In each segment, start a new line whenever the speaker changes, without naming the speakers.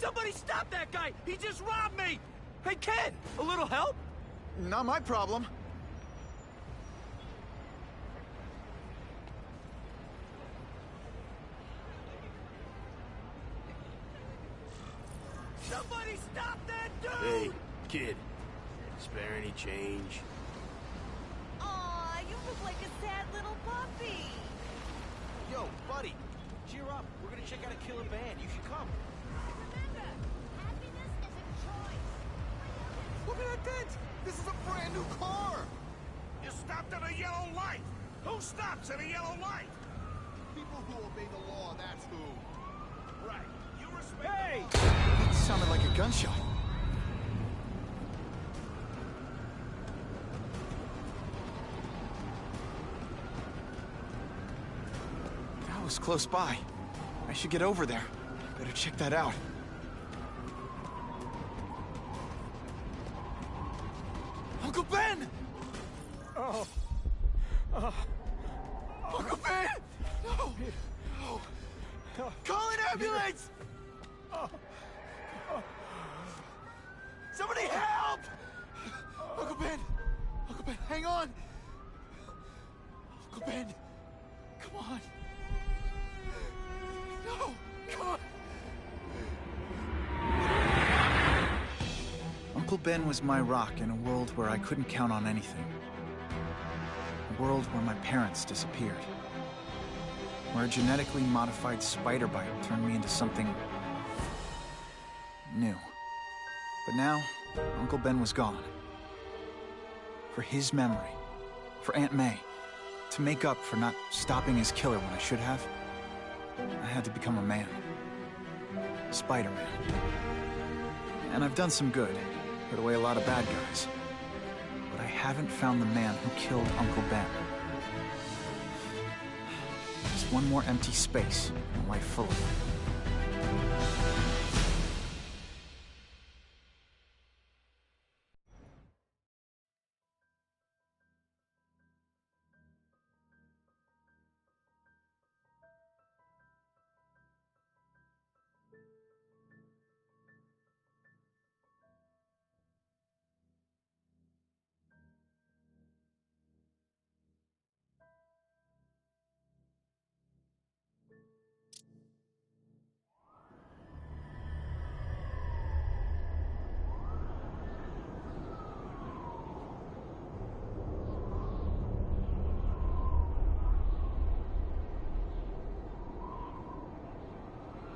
Somebody stop that guy! He just robbed me! Hey, kid! A little help?
Not my problem.
Somebody stop that dude!
Hey, kid. Spare any change?
Aw, you look like a sad little puppy.
Yo, buddy, cheer up. We're gonna check out a killer band. You should come.
Remember, happiness is a choice.
Look at that dent! This is a brand new car!
You stopped at a yellow light! Who stops at a yellow light?
People who obey the law, that's who.
Right. You respect
Hey!
the law.
That sounded like a gunshot. That was close by. I should get over there. Better check that out. Uncle Ben!
Oh.
Uncle Ben! No! No! Call an ambulance! Somebody help! Uncle Ben! Uncle Ben, hang on! Uncle Ben! Come on! No! Come on! Uncle Ben was my rock in a world where I couldn't count on anything. A world where my parents disappeared. Where a genetically modified spider bite turned me into something new. But now, Uncle Ben was gone. For his memory, for Aunt May, to make up for not stopping his killer when I should have, I had to become a man. Spider-Man. And I've done some good, put away a lot of bad guys. But I haven't found the man who killed Uncle Ben. Just one more empty space in a life full of them.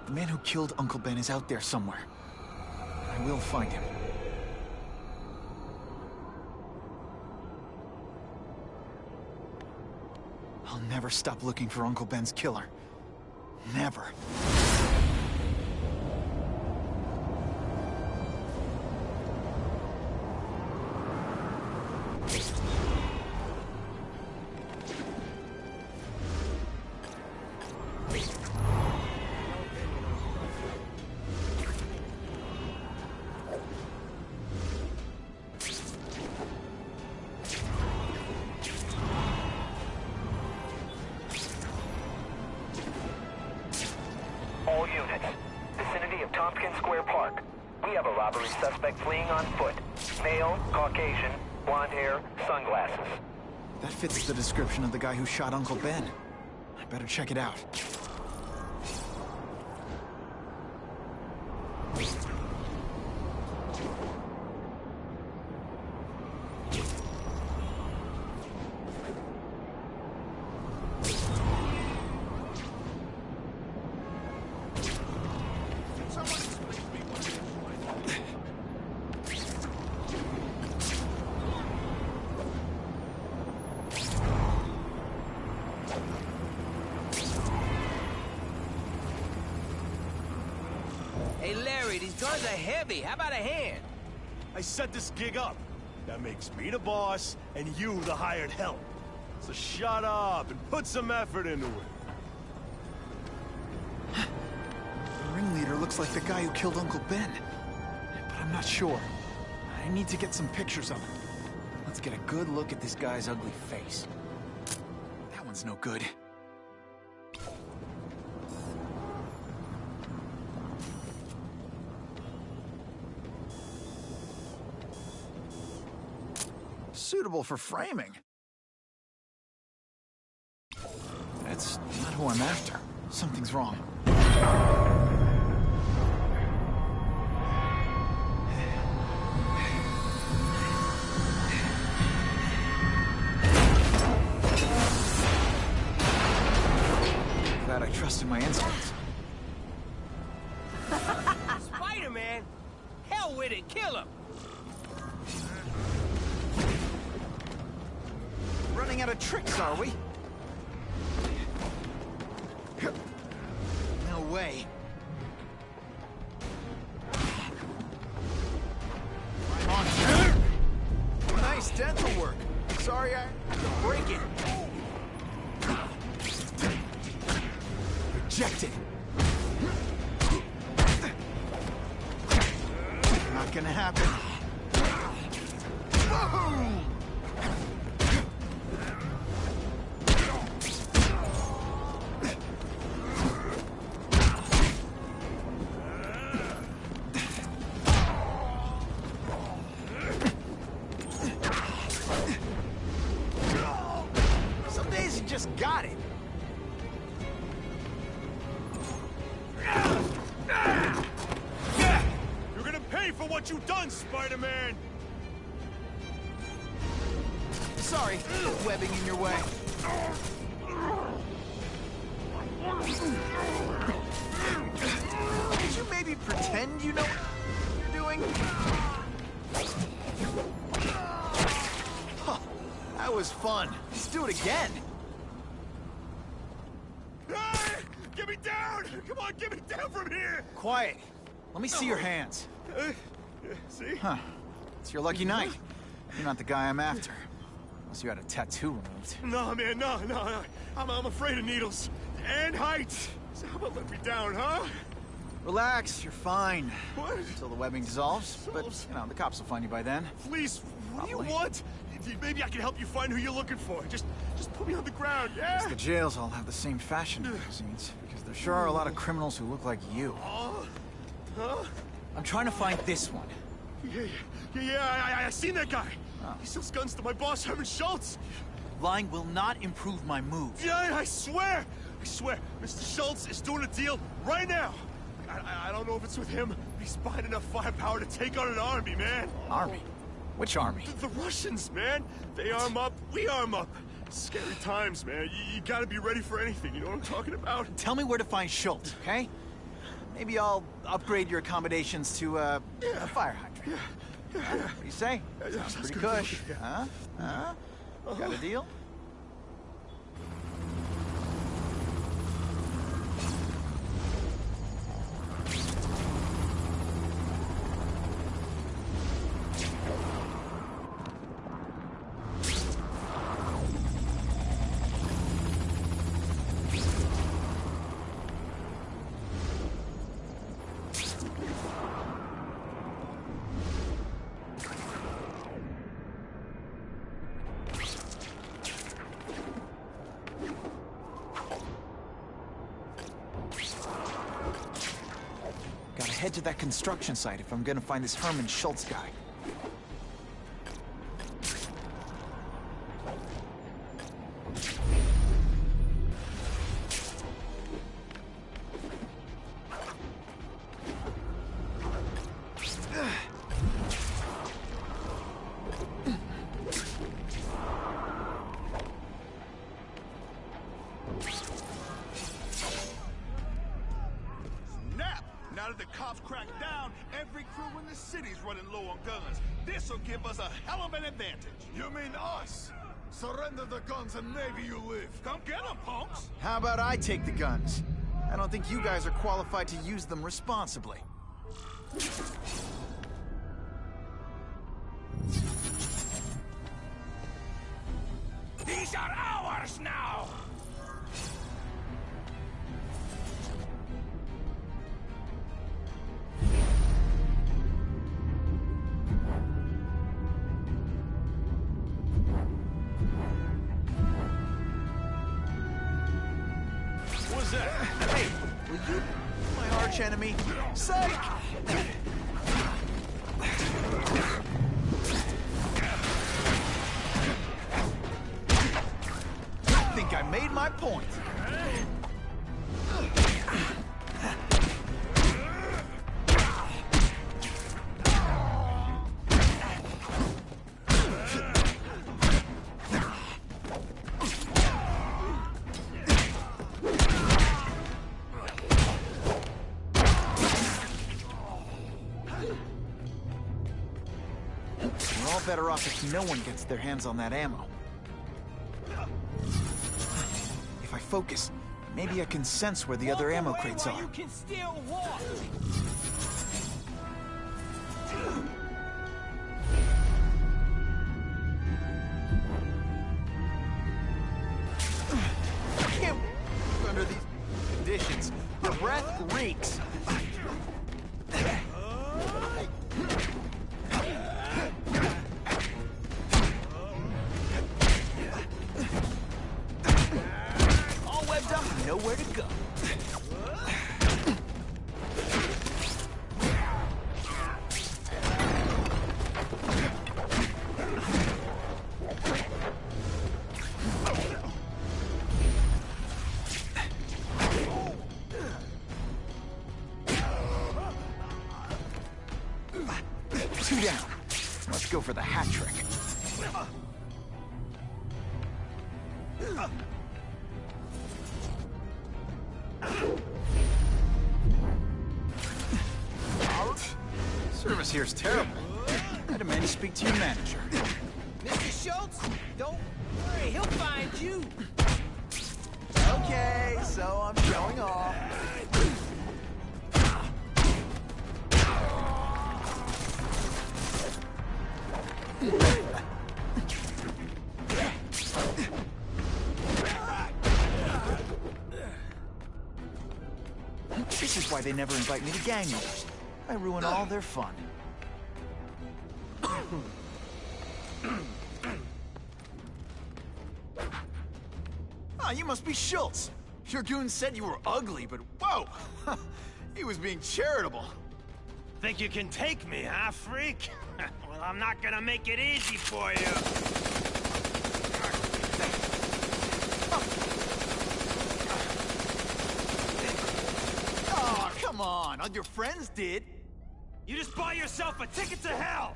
The man who killed Uncle Ben is out there somewhere. I will find him. I'll never stop looking for Uncle Ben's killer. Never.
All units. Vicinity of Tompkins Square Park. We have a robbery suspect fleeing on foot. Male, Caucasian, blonde hair, sunglasses.
That fits the description of the guy who shot Uncle Ben. I better check it out.
Hey, Larry, these guns are heavy. How about a hand?
I set this gig up. That makes me the boss, and you the hired help. So shut up and put some effort into it.
The ringleader looks like the guy who killed Uncle Ben. But I'm not sure. I need to get some pictures of him. Let's get a good look at this guy's ugly face. That one's no good. suitable for framing. That's not who I'm after. Something's wrong. Glad I trusted my instincts.
Spider-Man? Hell with it, kill him!
Running out of tricks, are we? No way. On. Nice dental work. Sorry I had to break it. Rejected. Not gonna happen. Boom! Some days you just got it.
You're gonna pay for what you've done, Spider-Man!
Sorry, webbing in your way. Could you maybe pretend you know what you're doing? Huh, that was fun. Let's do it again.
Hey! Get me down! Come on, get me down from here!
Quiet. Let me see your hands.
See?
Huh. It's your lucky night. You're not the guy I'm after. Unless you had a tattoo removed.
No, man, no. I'm afraid of needles. And heights. So how about let me down, huh?
Relax, you're fine.
What?
Until the webbing dissolves. But, you know, the cops will find you by then.
Please, what do
Probably.
you want? Maybe I can help you find who you're looking for. Just put me on the ground, yeah?
Guess the jails all have the same fashion magazines. Because there sure are a lot of criminals who look like you.
Huh?
I'm trying to find this one.
Yeah, I seen that guy.
Oh.
He sells guns to my boss, Herman Schultz.
Lying will not improve my mood.
Yeah, I swear. Mr. Schultz is doing a deal right now. I don't know if it's with him, but he's buying enough firepower to take on an army, man.
Army? Which army?
The Russians, man. They arm up, we arm up. Scary times, man. You gotta be ready for anything, you know what I'm talking about?
Tell me where to find Schultz, okay? Maybe I'll upgrade your accommodations to, a fire hydrant. What do you say? Sounds pretty
good.
cush. Huh? Got a deal? Gotta head to that construction site if I'm gonna find this Herman Schultz guy.
Now that the cops cracked down, every crew in the city's running low on guns. This'll give us a hell of an advantage.
You mean us? Surrender the guns and maybe you live.
Come get them, punks!
How about I take the guns? I don't think you guys are qualified to use them responsibly.
These are ours now!
What's that?
Hey, will you... my arch enemy? Psych! my point. We're all better off if no one gets their hands on that ammo. If I focus, maybe I can sense where the other ammo crates are.
You can still walk.
Can't under these conditions. The breath reeks. All webbed up, nowhere to go. Two down. Let's go for the hat trick. Service here's terrible. I demand to speak to your manager.
Mr. Schultz, don't worry, he'll find you.
Okay, so I'm showing off. This is why they never invite me to gang meetings. I ruin all their fun. Ah, you must be Schultz. Your goon said you were ugly, but whoa! He was being charitable.
Think you can take me, huh, freak? Well, I'm not gonna make it easy for you.
Oh, come on. All your friends did.
You just bought yourself a ticket to hell!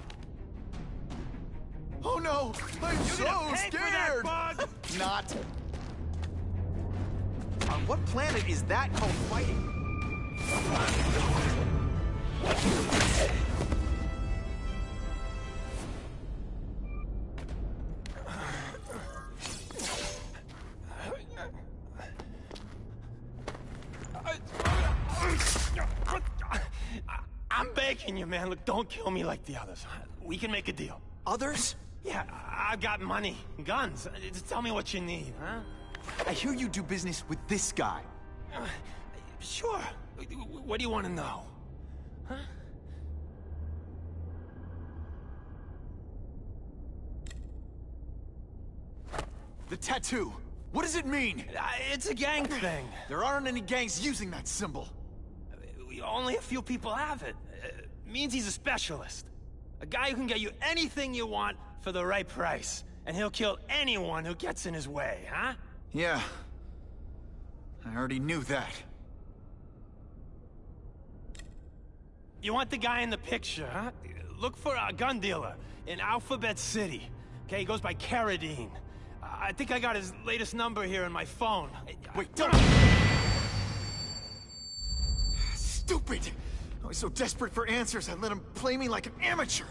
Oh no! I'm
You're
so
gonna pay
scared!
for that bug!
Not. On what planet is that called fighting?
I'm begging you, man. Look, don't kill me like the others. We can make a deal.
Others?
Yeah, I've got money, guns. Just tell me what you need, huh?
I hear you do business with this guy.
Sure. What do you want to know? Huh?
The tattoo. What does it mean?
It's a gang thing.
There aren't any gangs using that symbol.
Only a few people have it. Means he's a specialist. A guy who can get you anything you want for the right price. And he'll kill anyone who gets in his way, huh?
Yeah. I already knew that.
You want the guy in the picture, huh? Look for a gun dealer in Alphabet City. Okay, he goes by Carradine. I think I got his latest number here in my phone.
Wait, don't! Stupid! I was so desperate for answers, I let him play me like an amateur.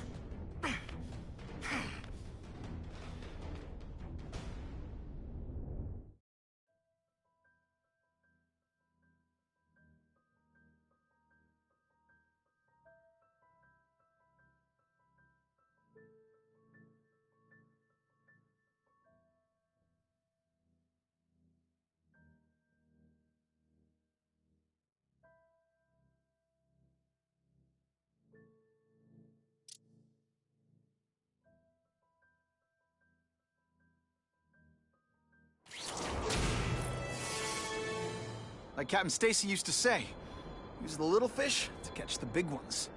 Like Captain Stacy used to say, use the little fish to catch the big ones.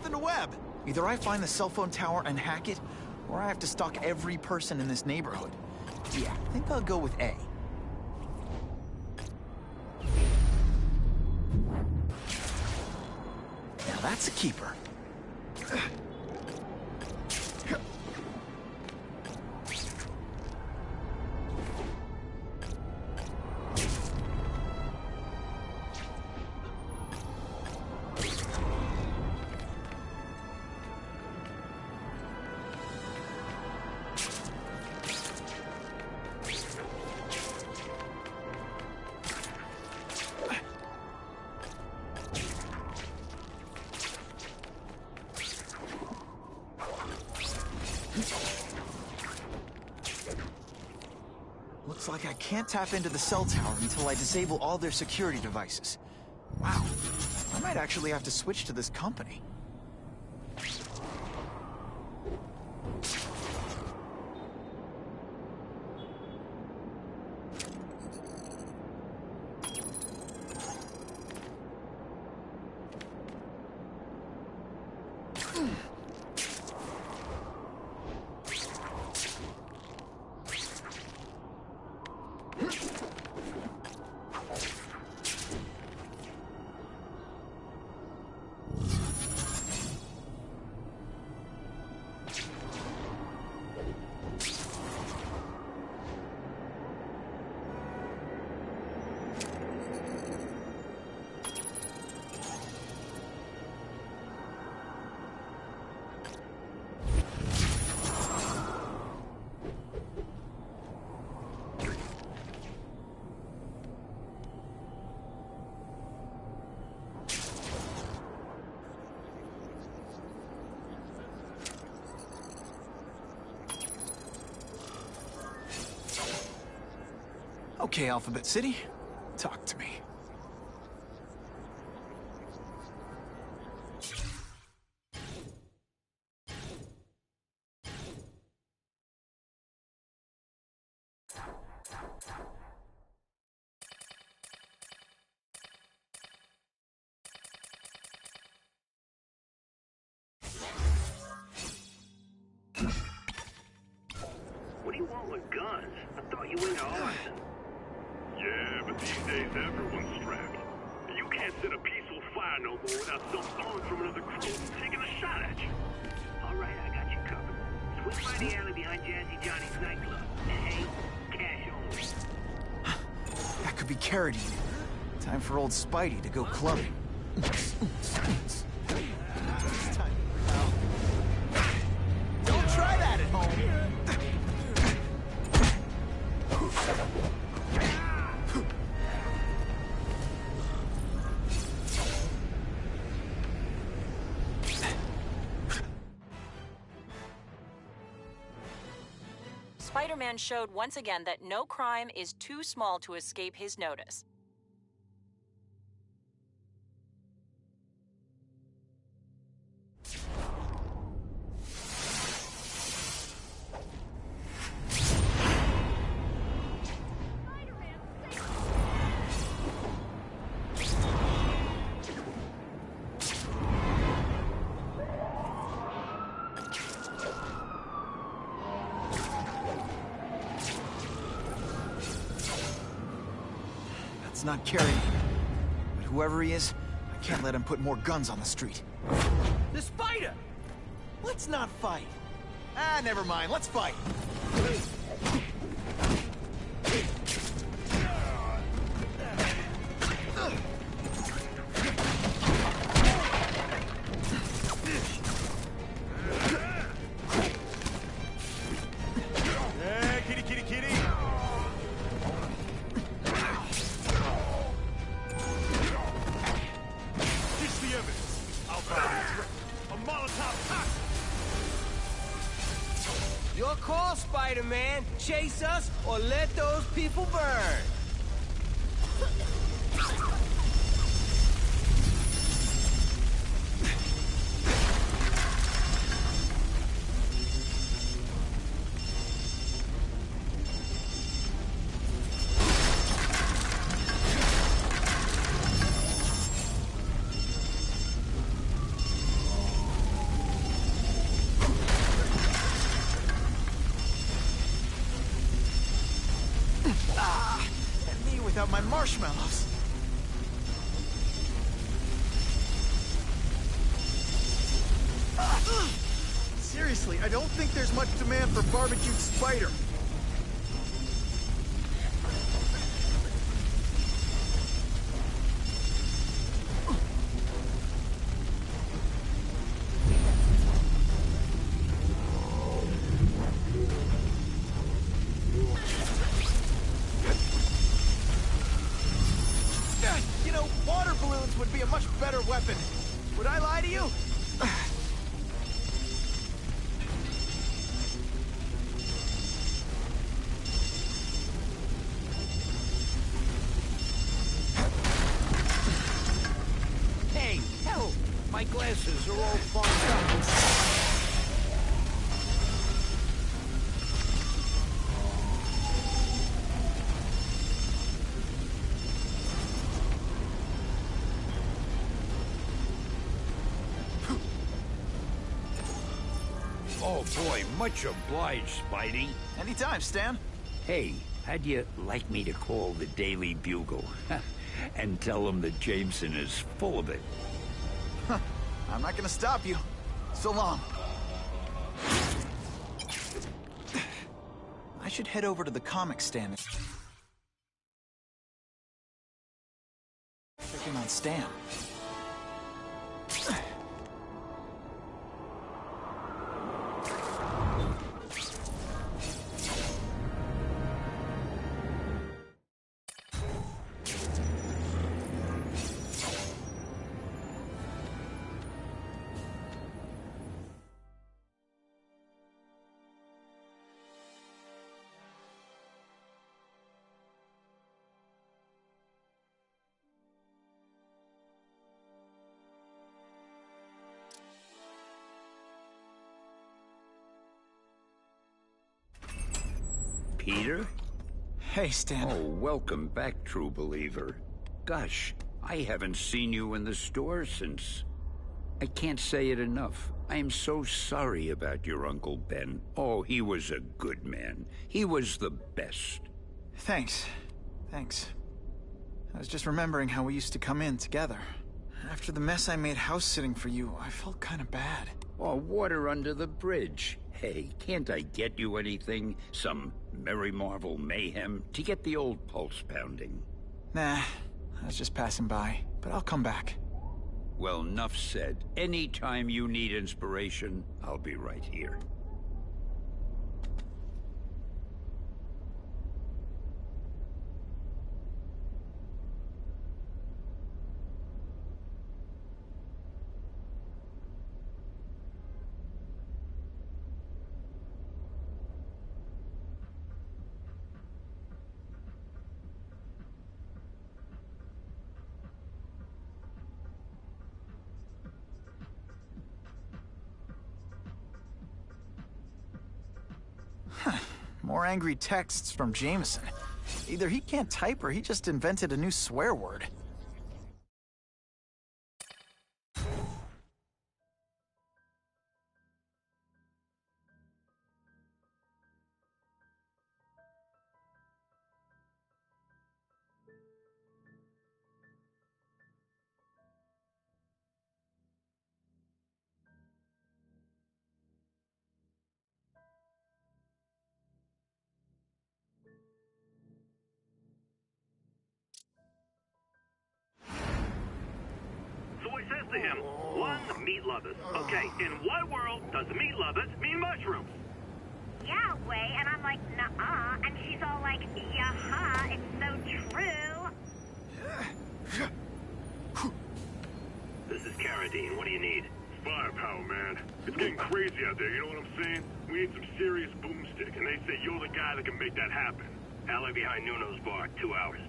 nothing to web.
Either I find the cell phone tower and hack it, or I have to stalk every person in this neighborhood. Yeah, I think I'll go with A. Now that's a keeper. Looks like I can't tap into the cell tower until I disable all their security devices. Wow, I might actually have to switch to this company. Okay, Alphabet City, talk to me.
What do you want with guns? I thought you were into arson.
Yeah, but these days everyone's strapped. And you can't set a peaceful fire no more without some punk from another crew taking a shot at you.
All right, I got you covered. Swing by the alley behind Jazzy Johnny's nightclub. Hey, cash only.
That could be Carradine. Time for old Spidey to go clubbing.
Don't try that at home.
Spider-Man showed once again that no crime is too small to escape his notice.
It's not Carradine. But whoever he is, I can't let him put more guns on the street.
The spider! Let's not fight. Ah, never mind. Let's fight.
Yeah, kitty, kitty, kitty. Here's the evidence. I'll buy a Molotov cocktail.
Your call, Spider-Man. Chase us or let those people burn. And me without my marshmallows. Seriously, I don't think there's much demand for barbecued spider. You know, water balloons would be a much better weapon. Would I lie to you?
Hey, help! My glasses are all fogged up. Oh boy, much obliged, Spidey.
Anytime, Stan.
Hey, how'd you like me to call the Daily Bugle? And tell them that Jameson is full of it?
I'm not gonna stop you. So long.
I should head over to the comic stand. Checking on Stan.
Peter?
Hey, Stan.
Oh, welcome back, true believer. Gosh, I haven't seen you in the store since... I can't say it enough. I am so sorry about your Uncle Ben. Oh, he was a good man. He was the best.
Thanks. Thanks. I was just remembering how we used to come in together. After the mess I made house-sitting for you, I felt kind of bad.
Oh, water under the bridge. Hey, can't I get you anything? Some Merry Marvel mayhem to get the old pulse pounding?
Nah, I was just passing by, but I'll come back.
Well, enough said. Anytime you need inspiration, I'll be right here.
More angry texts from Jameson. Either he can't type or he just invented a new swear word.
Says to him, one, meat lovers. Okay, in what world does meat lovers mean mushrooms?
Yeah, way, and I'm like, nuh-uh, and she's all like, yeah-ha, it's so true.
This is Carradine. What do you need?
Firepower, man. It's getting crazy out there, you know what I'm saying? We need some serious boomstick, and they say you're the guy that can make that happen.
Alley behind Nuno's bar, 2 hours.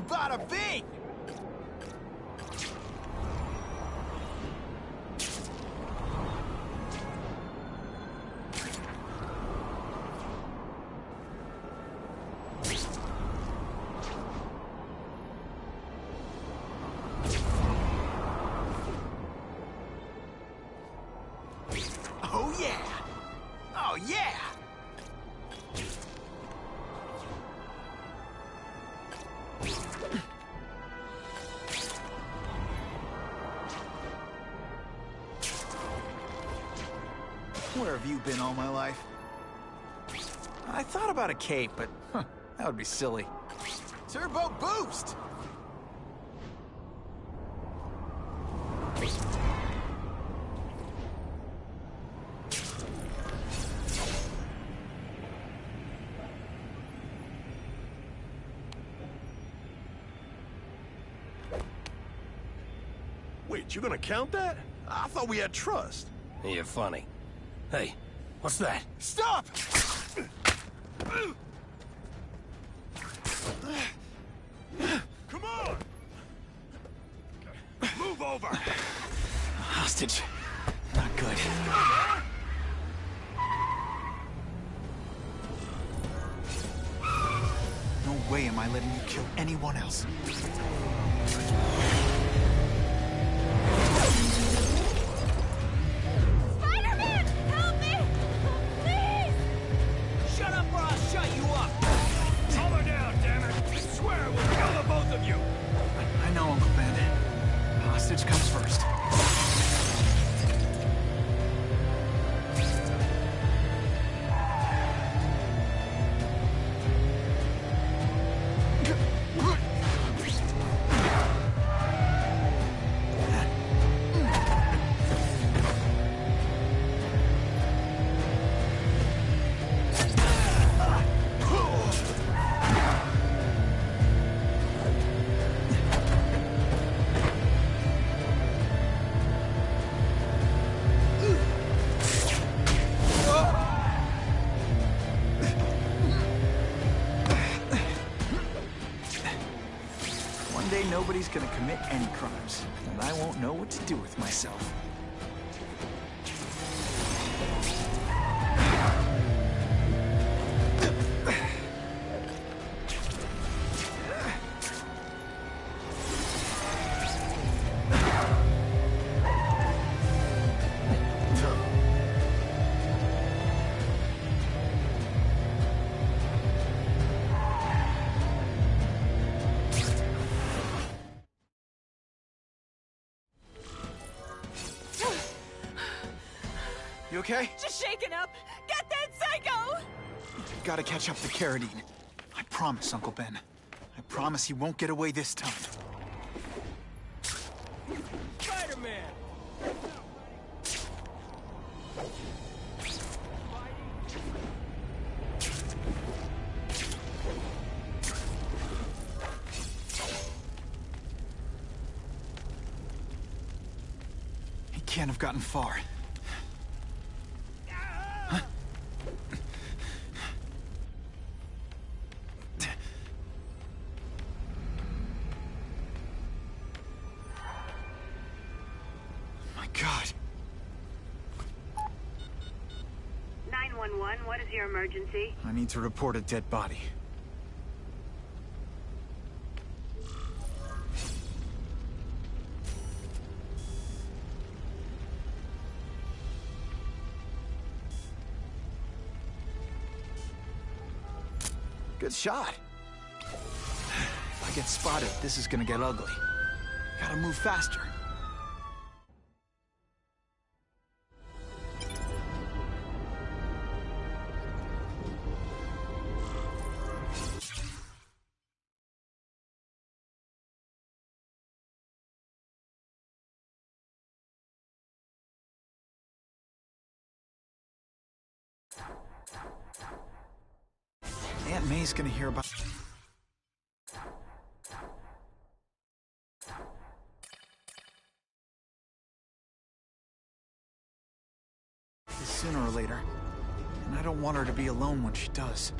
Bada bing!
Where have you been all my life? I thought about a cape, but that would be silly.
Turbo boost!
Wait, you gonna count that? I thought we had trust.
You're funny. Hey, what's that?
Stop!
Come on! Move over!
Hostage. Not good. No way am I letting you kill anyone else.
Spider-Man! Help me! Please!
Shut up or I'll shut you up! Calm her down, damn it! I swear we'll kill the both of you!
I know, Uncle Ben. Hostage comes first. One day nobody's gonna commit any crimes, and I won't know what to do with myself. You okay?
Just shaken up. Get that psycho!
You've got to catch up to Carradine. I promise, Uncle Ben. I promise he won't get away this time.
Spider-Man!
He can't have gotten far. God.
911, what is your emergency?
I need to report a dead body. Good shot. If I get spotted, this is gonna get ugly. Gotta move faster. Aunt May's gonna hear about... this sooner or later. And I don't want her to be alone when she does.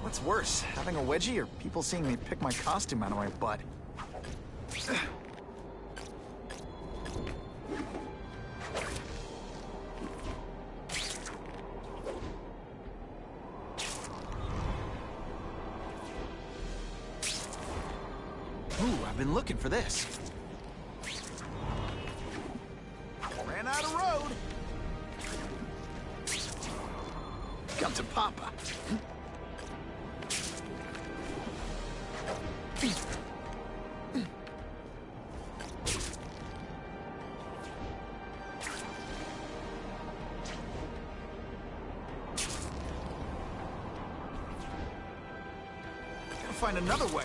What's worse, having a wedgie or people seeing me pick my costume out of my butt? Ooh, I've been looking for this.
Ran out of road.
Come to Papa. find another way.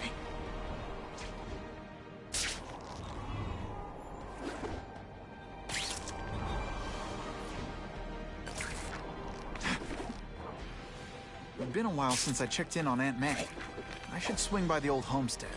It's been a while since I checked in on Aunt May. I should swing by the old homestead.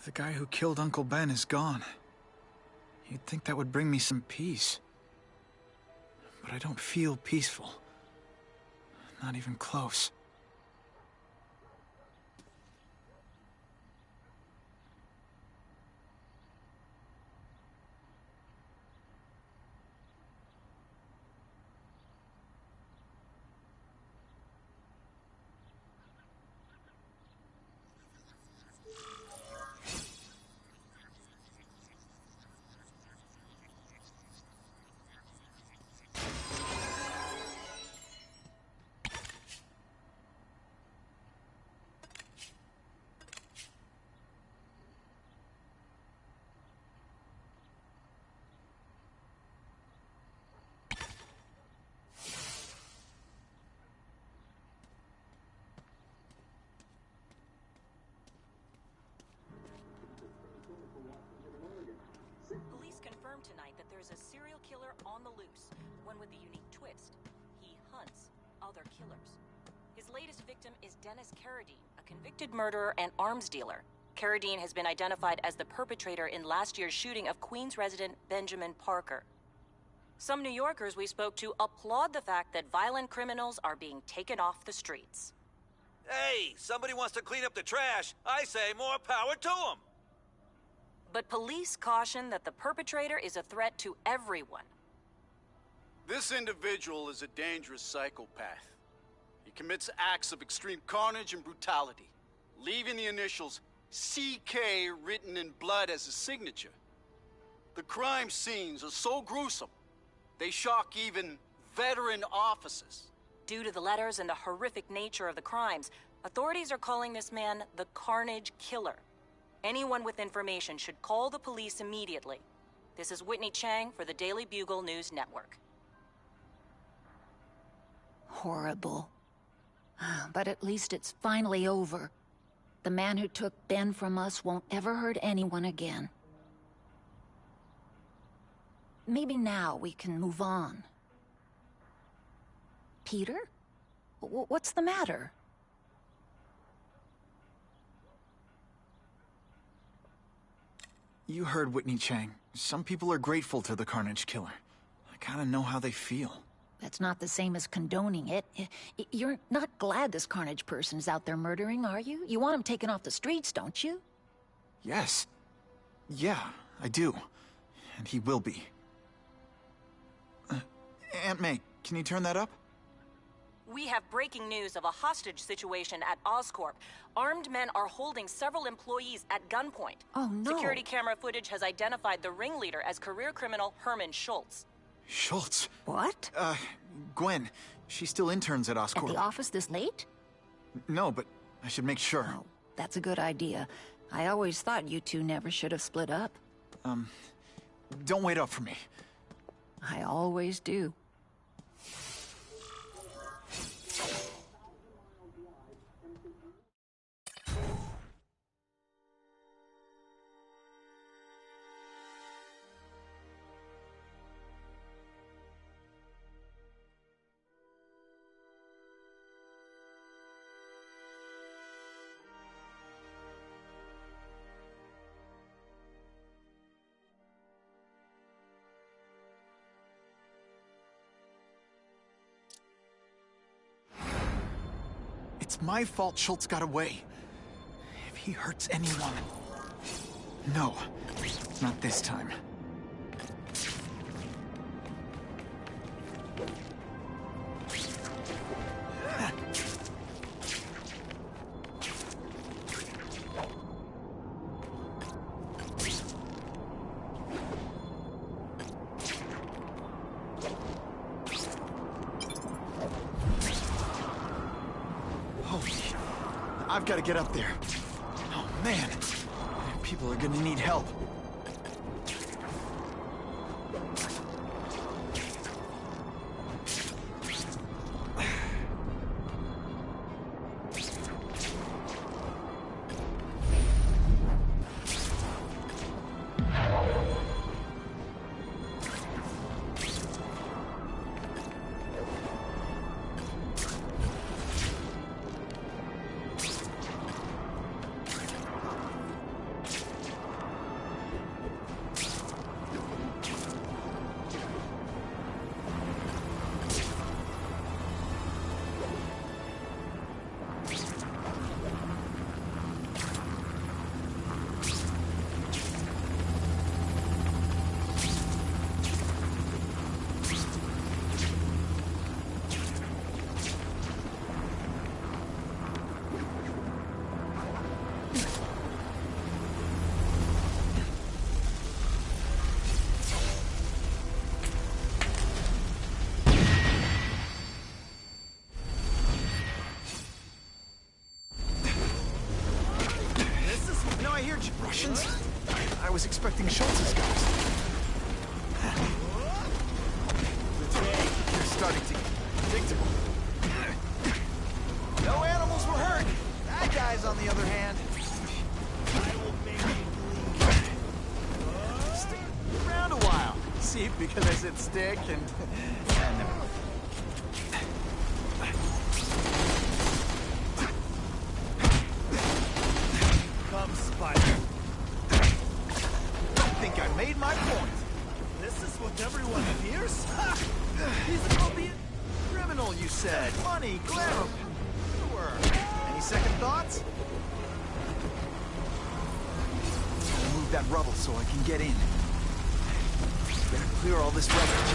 The guy who killed Uncle Ben is gone. You'd think that would bring me some peace. But I don't feel peaceful. Not even close.
Police confirmed tonight that there's a serial killer on the loose, one with a unique twist. He hunts other killers. His latest victim is Dennis Carradine, a convicted murderer and arms dealer. Carradine has been identified as the perpetrator in last year's shooting of Queens resident Benjamin Parker. Some New Yorkers we spoke to applaud the fact that violent criminals are being taken off the streets.
Hey, somebody wants to clean up the trash. I say more power to them.
But police caution that the perpetrator is a threat to everyone.
This individual is a dangerous psychopath. He commits acts of extreme carnage and brutality, leaving the initials CK written in blood as his signature. The crime scenes are so gruesome, they shock even veteran officers.
Due to the letters and the horrific nature of the crimes, authorities are calling this man the Carnage Killer. Anyone with information should call the police immediately. This is Whitney Chang for the Daily Bugle News Network.
Horrible. But at least it's finally over. The man who took Ben from us won't ever hurt anyone again. Maybe now we can move on. Peter? What's the matter?
You heard Whitney Chang. Some people are grateful to the Carnage Killer. I kinda know how they feel.
That's not the same as condoning it. You're not glad this Carnage person's out there murdering, are you? You want him taken off the streets, don't you?
Yes. Yeah, I do. And he will be. Aunt May, can you turn that up?
We have breaking news of a hostage situation at Oscorp. Armed men are holding several employees at gunpoint.
Oh, no.
Security camera footage has identified the ringleader as career criminal Herman Schultz.
Schultz?
What?
Gwen. She still interns at Oscorp.
At the office this late?
No, but I should make sure.
Oh, that's a good idea. I always thought you two never should have split up.
Don't wait up for me.
I always do.
It's my fault Schultz got away. If he hurts anyone... No, not this time. I've got to get up there. Oh, man. People are gonna need help. Russians? I was expecting Schultz's guys. They're starting to get predictable. No animals were hurt. That guy's on the other hand. I will make you bleed. Stick around a while. See, because I said stick and... Come, Spider. I made my point. This is what everyone fears? He's a criminal, you said. Money, glamour. Sure. Any second thoughts? I'll move that rubble so I can get in. Better clear all this rubbish.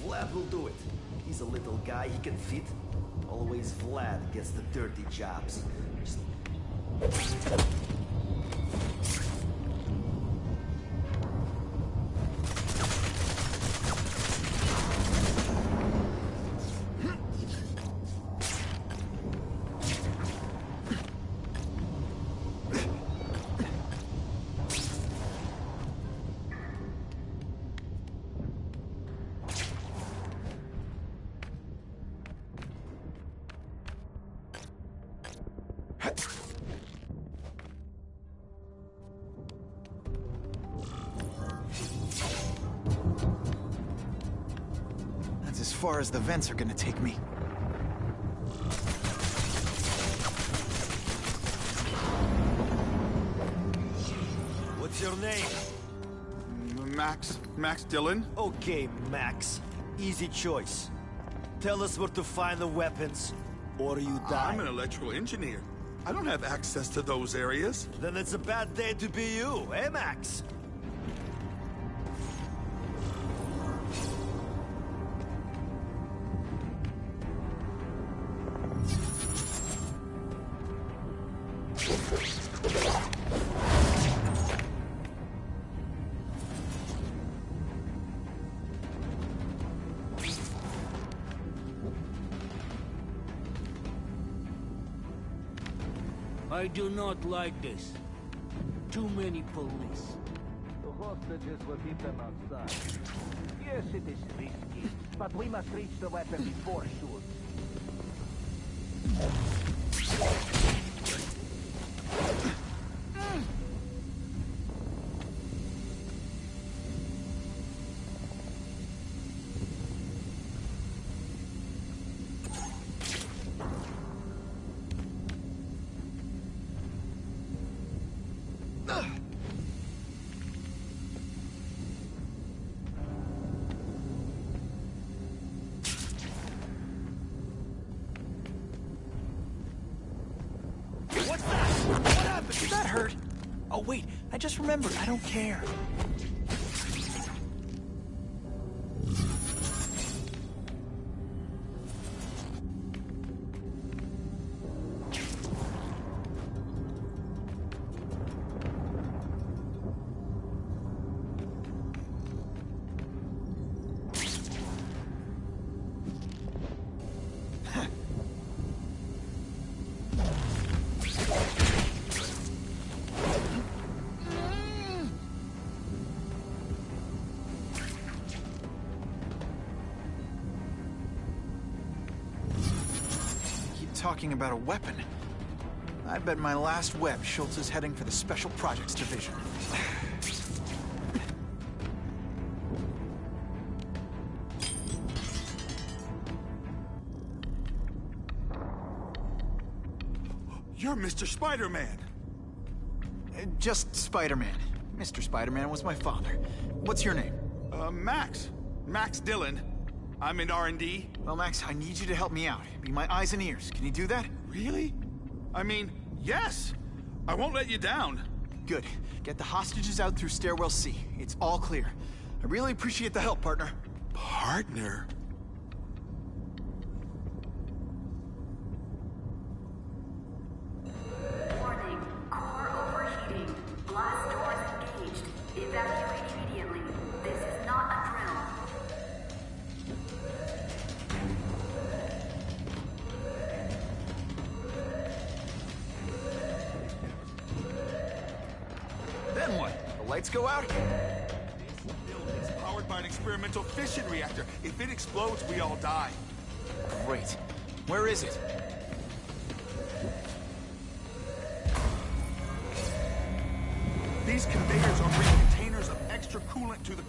Vlad will do it. He's a little guy, he can fit. Always Vlad gets the dirty jobs. Just...
That's as far as the vents are gonna take me.
name?
Max Dillon?
Okay, Max. Easy choice. Tell us where to find the weapons, or you die.
I'm an electrical engineer. I don't have access to those areas.
Then it's a bad day to be you, eh, Max?
I do not like this. Too many police.
The hostages will keep them outside. Yes, it is risky, but we must reach the weapon before Schultz.
What's that? What happened? Did that hurt? Oh, wait. I just remembered. I don't care. Talking about a weapon. I bet my last web Schultz is heading for the Special Projects Division.
You're Mr. Spider-Man.
Just Spider-Man. Mr. Spider-Man was my father. What's your name?
Max Dillon. I'm in R&D.
Well, Max, I need you to help me out. Be my eyes and ears. Can you do that?
Really? I mean, yes. I won't let you down.
Good. Get the hostages out through Stairwell C. It's all clear. I really appreciate the help, partner.
Partner?
Warning. Core overheating. Blast doors engaged. Evacuate immediately. This is not a drill.
Then what? The lights go out?
This building's powered by an experimental fission reactor. If it explodes, we all die.
Great. Where is it?
These conveyors are bringing containers of extra coolant to the...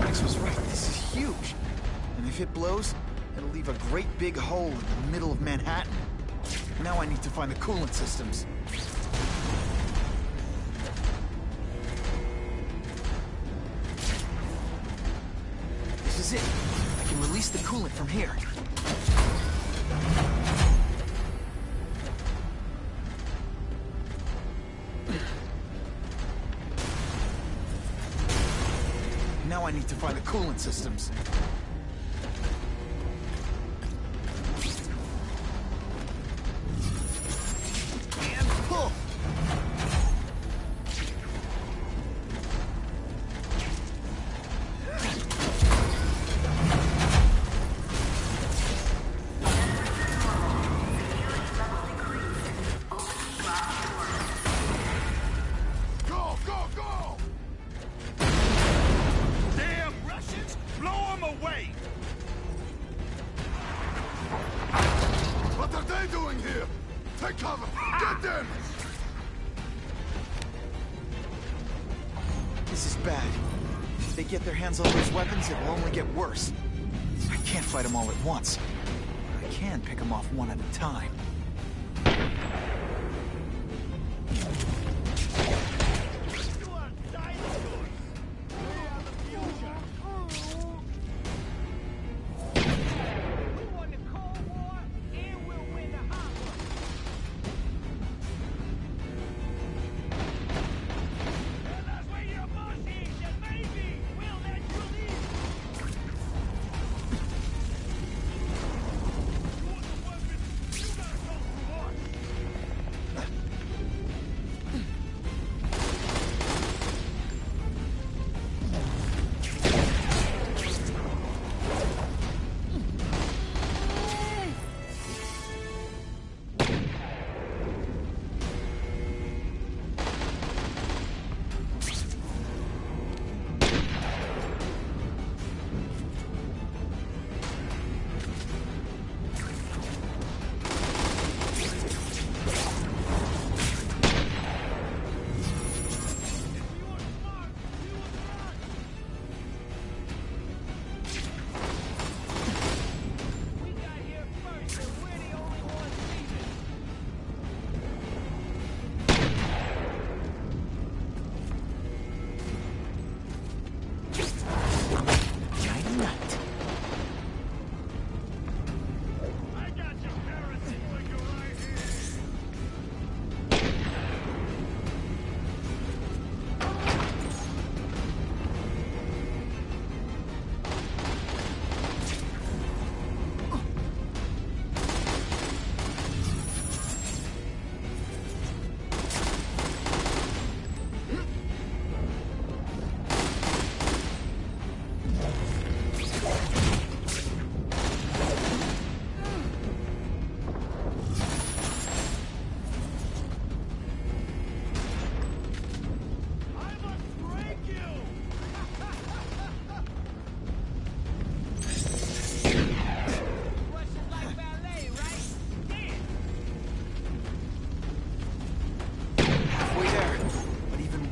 Max was right. This is huge. And if it blows, it'll leave a great big hole in the middle of Manhattan. Now I need to find the coolant systems. This is it. I can release the coolant from here. Now I need to find the coolant systems. And pull!
Go, go, go! Damn!
This is bad. If they get their hands on those weapons, it will only get worse. I can't fight them all at once. But I can pick them off one at a time.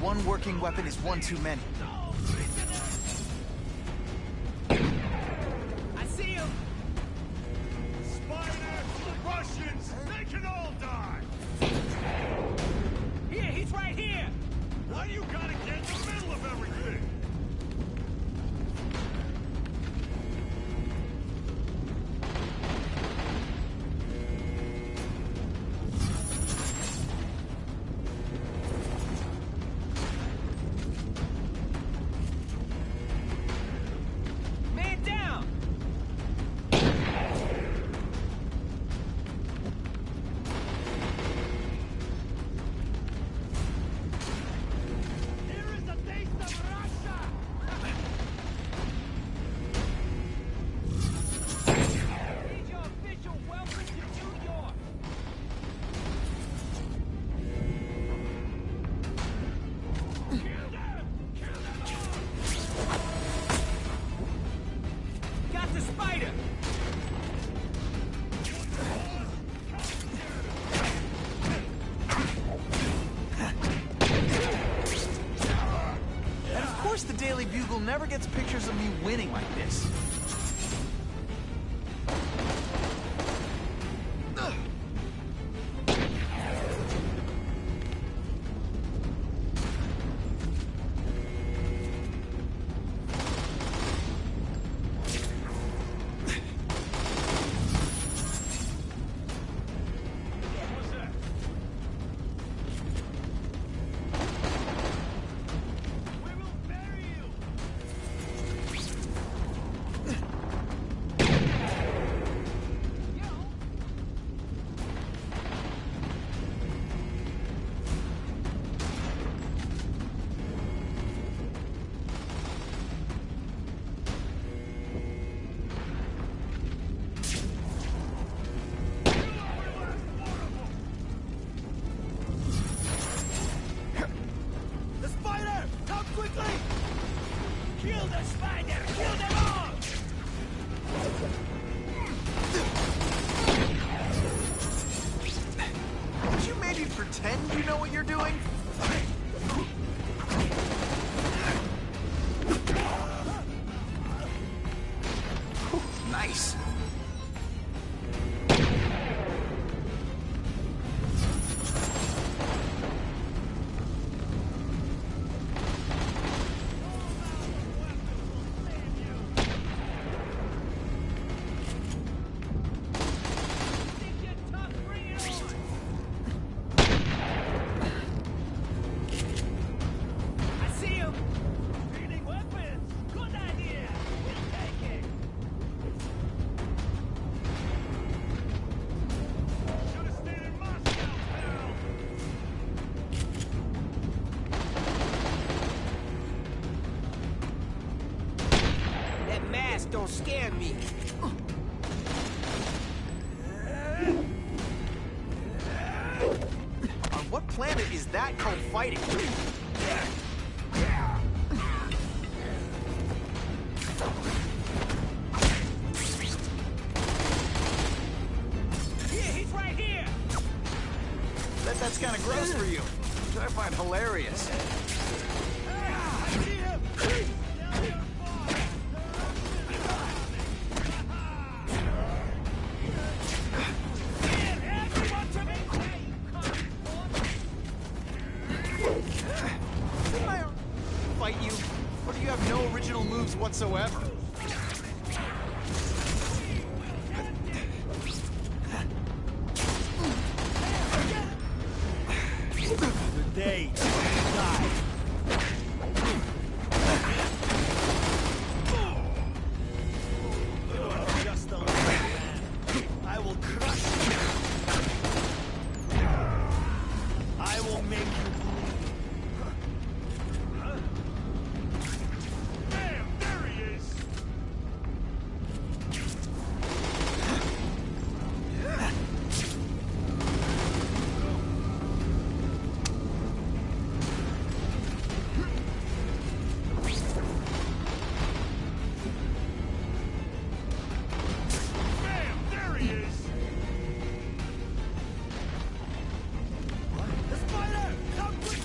One working weapon is one too many.
I see him!
Spider! Russians! They can all die!
Here, he's right here!
Why do you gotta get in the middle of everything?
Man down!
Here is the taste of Russia!
Here's your official welcome to New York! Got the spider!
And of course the Daily Bugle never gets pictures of me winning like this.
The spider! Come quickly! Kill the spider! Kill them all!
Would you maybe pretend you know what you're doing?
don't scare me.
On what planet is that called fighting?
Here, he's right here!
That's kind of gross for you. Which I find hilarious. Fight you? Or do you have no original moves whatsoever?
They die. You are just a little man. I will crush you. I will make you bleed.
Bam! There he is! Bam! There he is!
The spider! Come quick!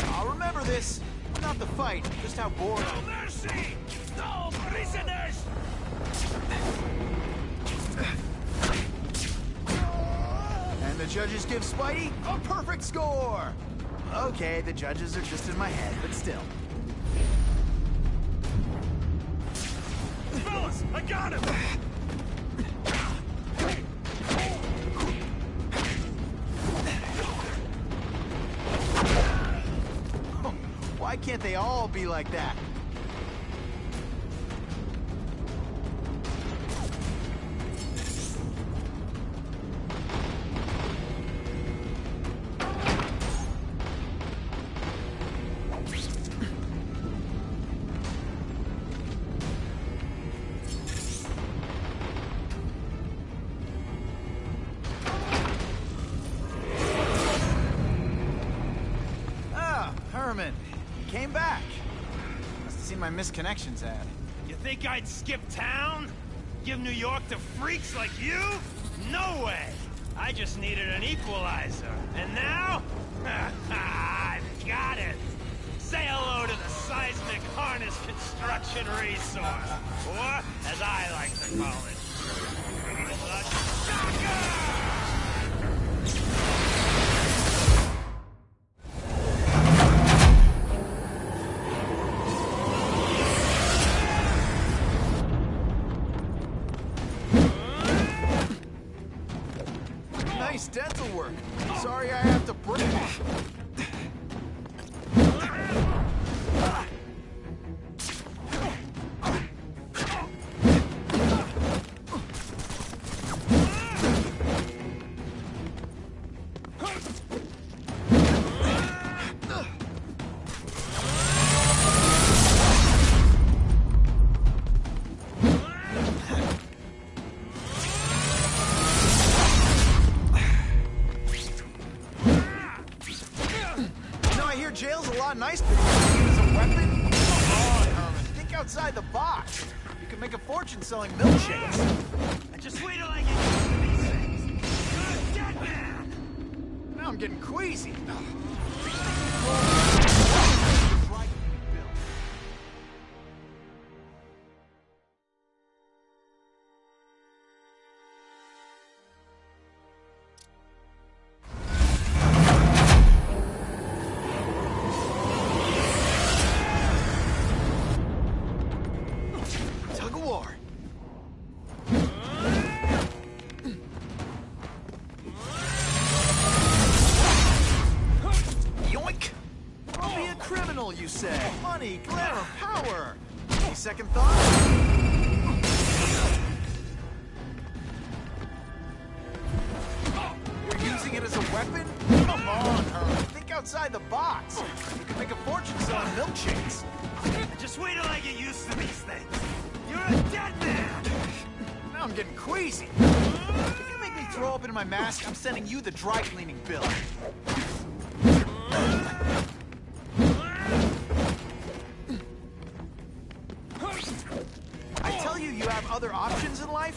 I'll remember this. Not the fight, just how bored I am.
Mercy! No prisoners!
And the judges give Spidey a perfect score! Okay, the judges are just in my head, but still.
Fellas, I got him!
Why can't they all be like that? Ah, Herman. You came back. Must have seen my missed connections ad.
You think I'd skip town? Give New York to freaks like you? No way! I just needed an equalizer. And now? I've got it! Say hello to the seismic harness construction resource. Or, as I like to call it, the shocker!
Nice dental work. Sorry I have to break it. Jail's a lot nicer than as a weapon. Come on, Herman. Think outside the box. You can make a fortune selling milkshakes.
And just wait till I get used to these things. You're a dead man!
Now I'm getting queasy. You say money, glamour, power. Any second thought? You're using it as a weapon? Come on, Herman. Think outside. outside the box. You can make a fortune selling milkshakes.
Just wait till I get used to these things. You're a dead man!
Now I'm getting queasy. If you make me throw up into my mask, I'm sending you the dry cleaning bill. I tell you, you have other options in life?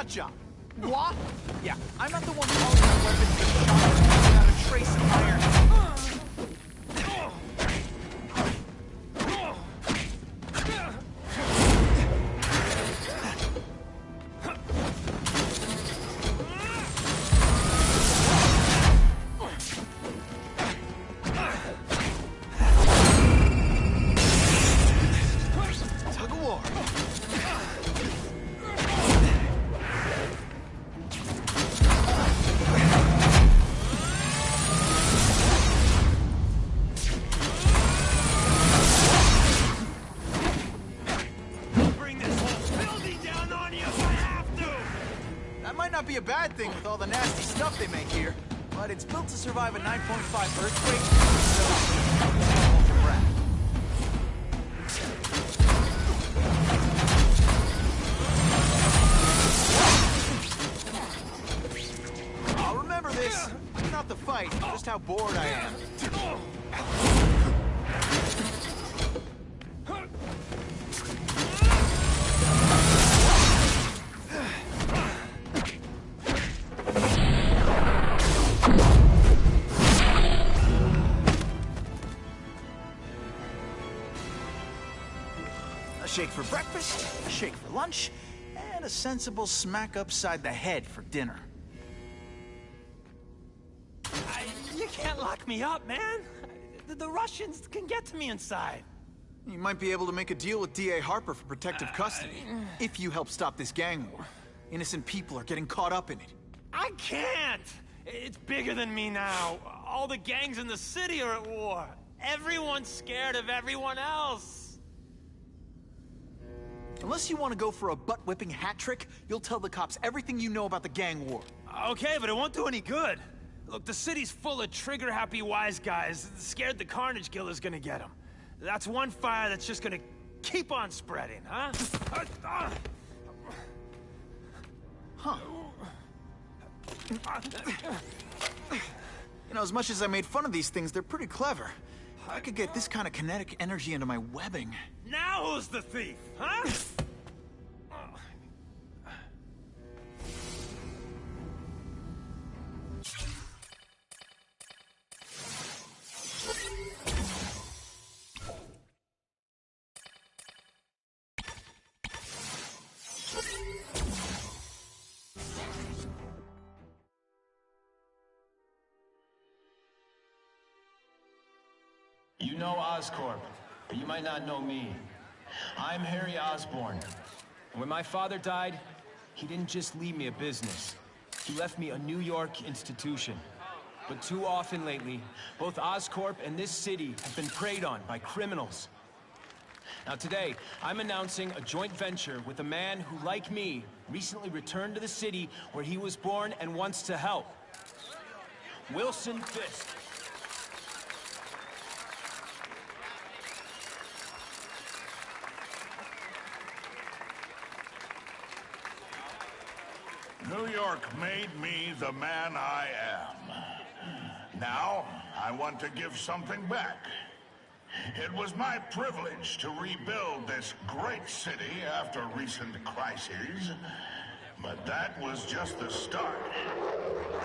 Job. What? Yeah, I'm not the one calling my weapons the shot without a trace of iron. Tug of war. Not be a bad thing with all the nasty stuff they make here, but it's built to survive a 9.5 earthquake, so hold your breath. I'll remember this. Not the fight, just how bored I am. A shake for breakfast, a shake for lunch, and a sensible smack upside the head for dinner.
You can't lock me up, man. The Russians can get to me inside.
You might be able to make a deal with D.A. Harper for protective custody, if you help stop this gang war. Innocent people are getting caught up in it.
I can't! It's bigger than me now. All the gangs in the city are at war. Everyone's scared of everyone else.
Unless you want to go for a butt-whipping hat trick, you'll tell the cops everything you know about the gang war.
Okay, but it won't do any good. Look, the city's full of trigger-happy wise guys, scared the Carnage Killer's gonna get them. That's one fire that's just gonna keep on spreading, huh?
Huh. You know, as much as I made fun of these things, they're pretty clever. I could get this kind of kinetic energy into my webbing.
Now who's the thief, huh?
You know Oscorp, but you might not know me. I'm Harry Osborn. And when my father died, he didn't just leave me a business. He left me a New York institution. But too often lately, both Oscorp and this city have been preyed on by criminals. Now today, I'm announcing a joint venture with a man who, like me, recently returned to the city where he was born and wants to help. Wilson Fisk.
New York made me the man I am. Now, I want to give something back.
It was my privilege to rebuild this great city after recent crises. But that was just the start.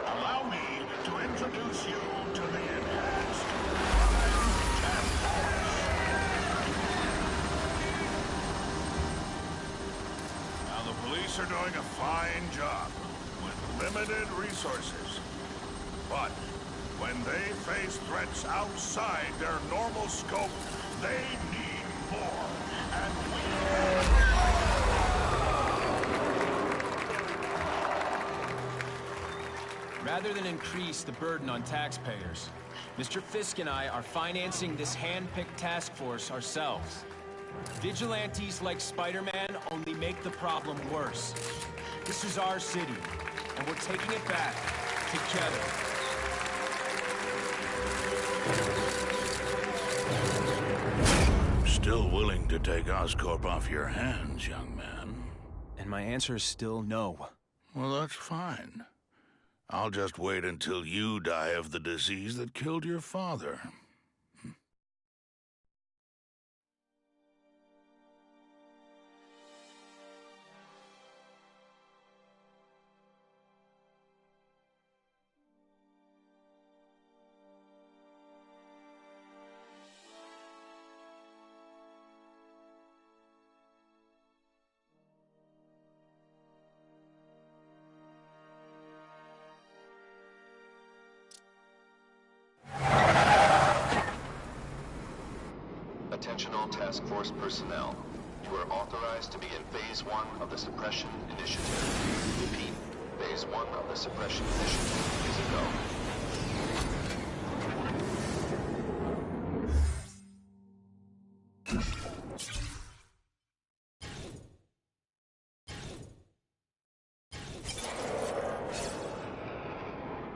Allow me to introduce you to the enhanced Crime Task Force. Now, the police are doing a fine job with limited resources. But when they face threats outside their normal scope, they need more. And we...
Rather than increase the burden on taxpayers, Mr. Fisk and I are financing this hand-picked task force ourselves. Vigilantes like Spider-Man only make the problem worse. This is our city, and we're taking it back together.
Still willing to take Oscorp off your hands, young man?
And my answer is still no.
Well, that's fine. I'll just wait until you die of the disease that killed your father.
Attention all task force personnel. You are authorized to begin Phase 1 of the Suppression Initiative. Repeat, Phase 1 of the Suppression Initiative is a go.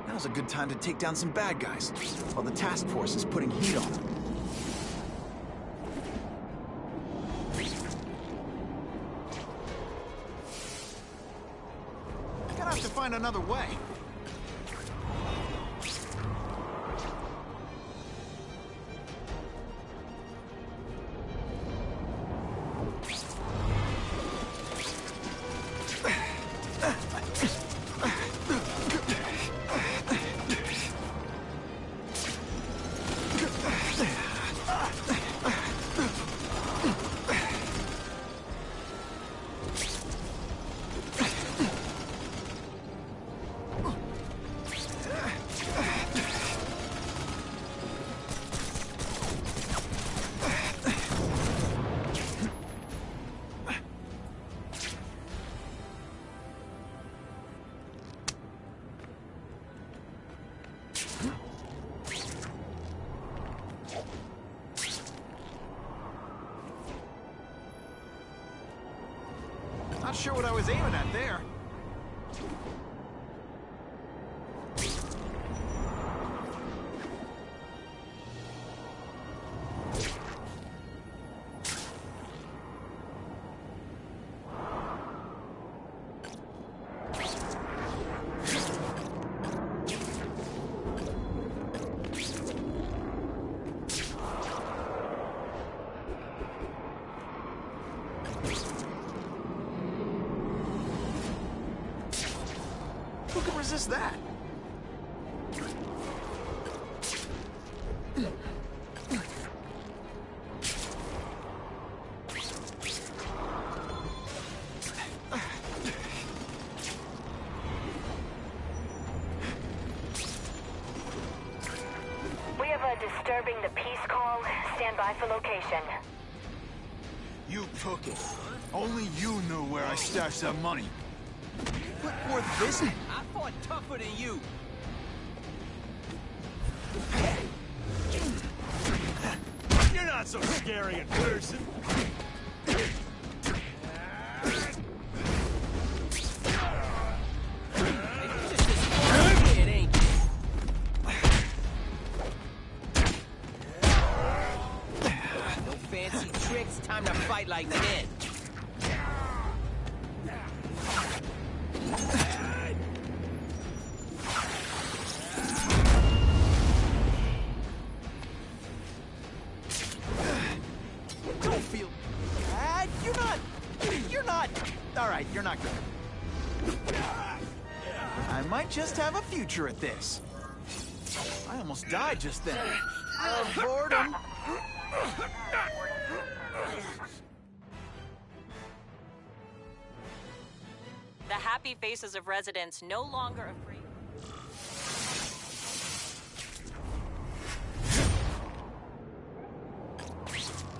Now's a good time to take down some bad guys, while the task force is putting heat on them. Gonna have to find another way. Not sure what I was aiming at there. Who can resist that?
We have a disturbing the peace call. Stand by for location.
You took it. Only you knew where I stashed that money. Put forth this?
I fought tougher than you. You're not so scary in person. No fancy tricks, time to fight like men.
right, you're not good. I might just have a future at this. I almost died just then. Of boredom.
The happy faces of residents no longer afraid.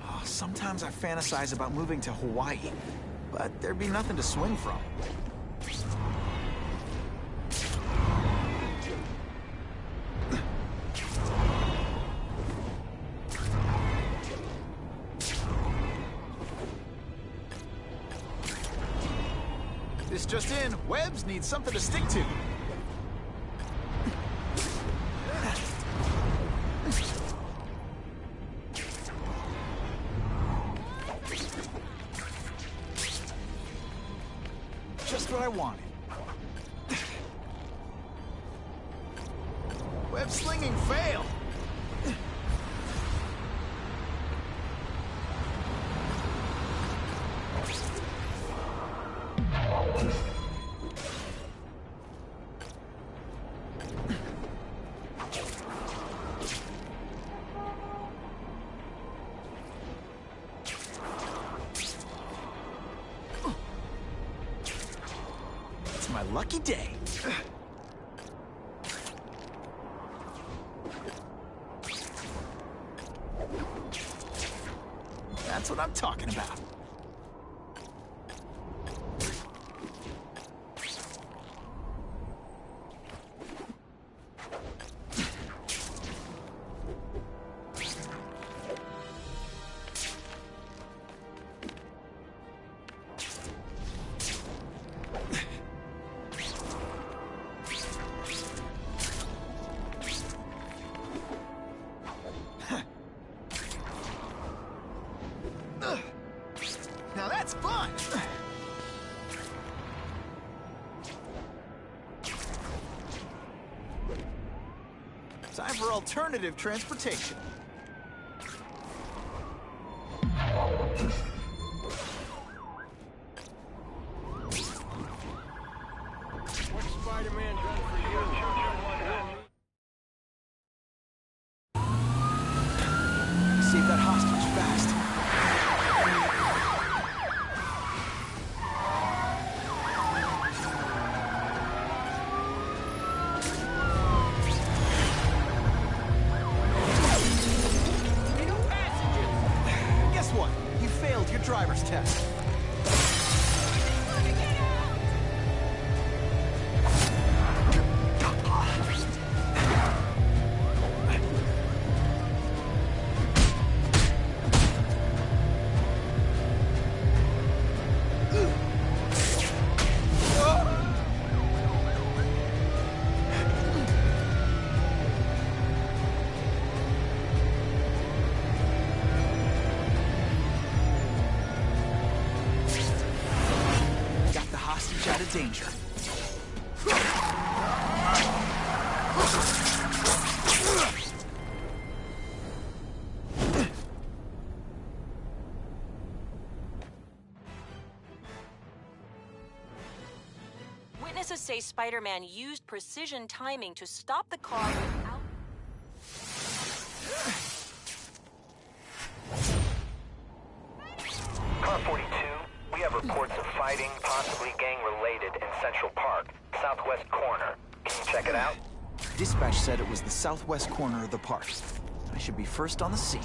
Oh, sometimes I fantasize about moving to Hawaii, but there'd be nothing to swing from. This just in, Webbs needs something to stick to. Just what I wanted. Web slinging fail. It's my lucky day. That's what I'm talking about. Now that's fun! Time for alternative transportation.
What's Spider-Man done for you?
Save that hostage fast. Guess what? You failed your driver's test. Got the hostage out of danger.
Witnesses say Spider-Man used precision timing to stop the car without...
Car 42, we have reports of fighting, possibly gang-related, in Central Park, southwest corner. Can you check it out?
Dispatch said it was the southwest corner of the park. I should be first on the scene.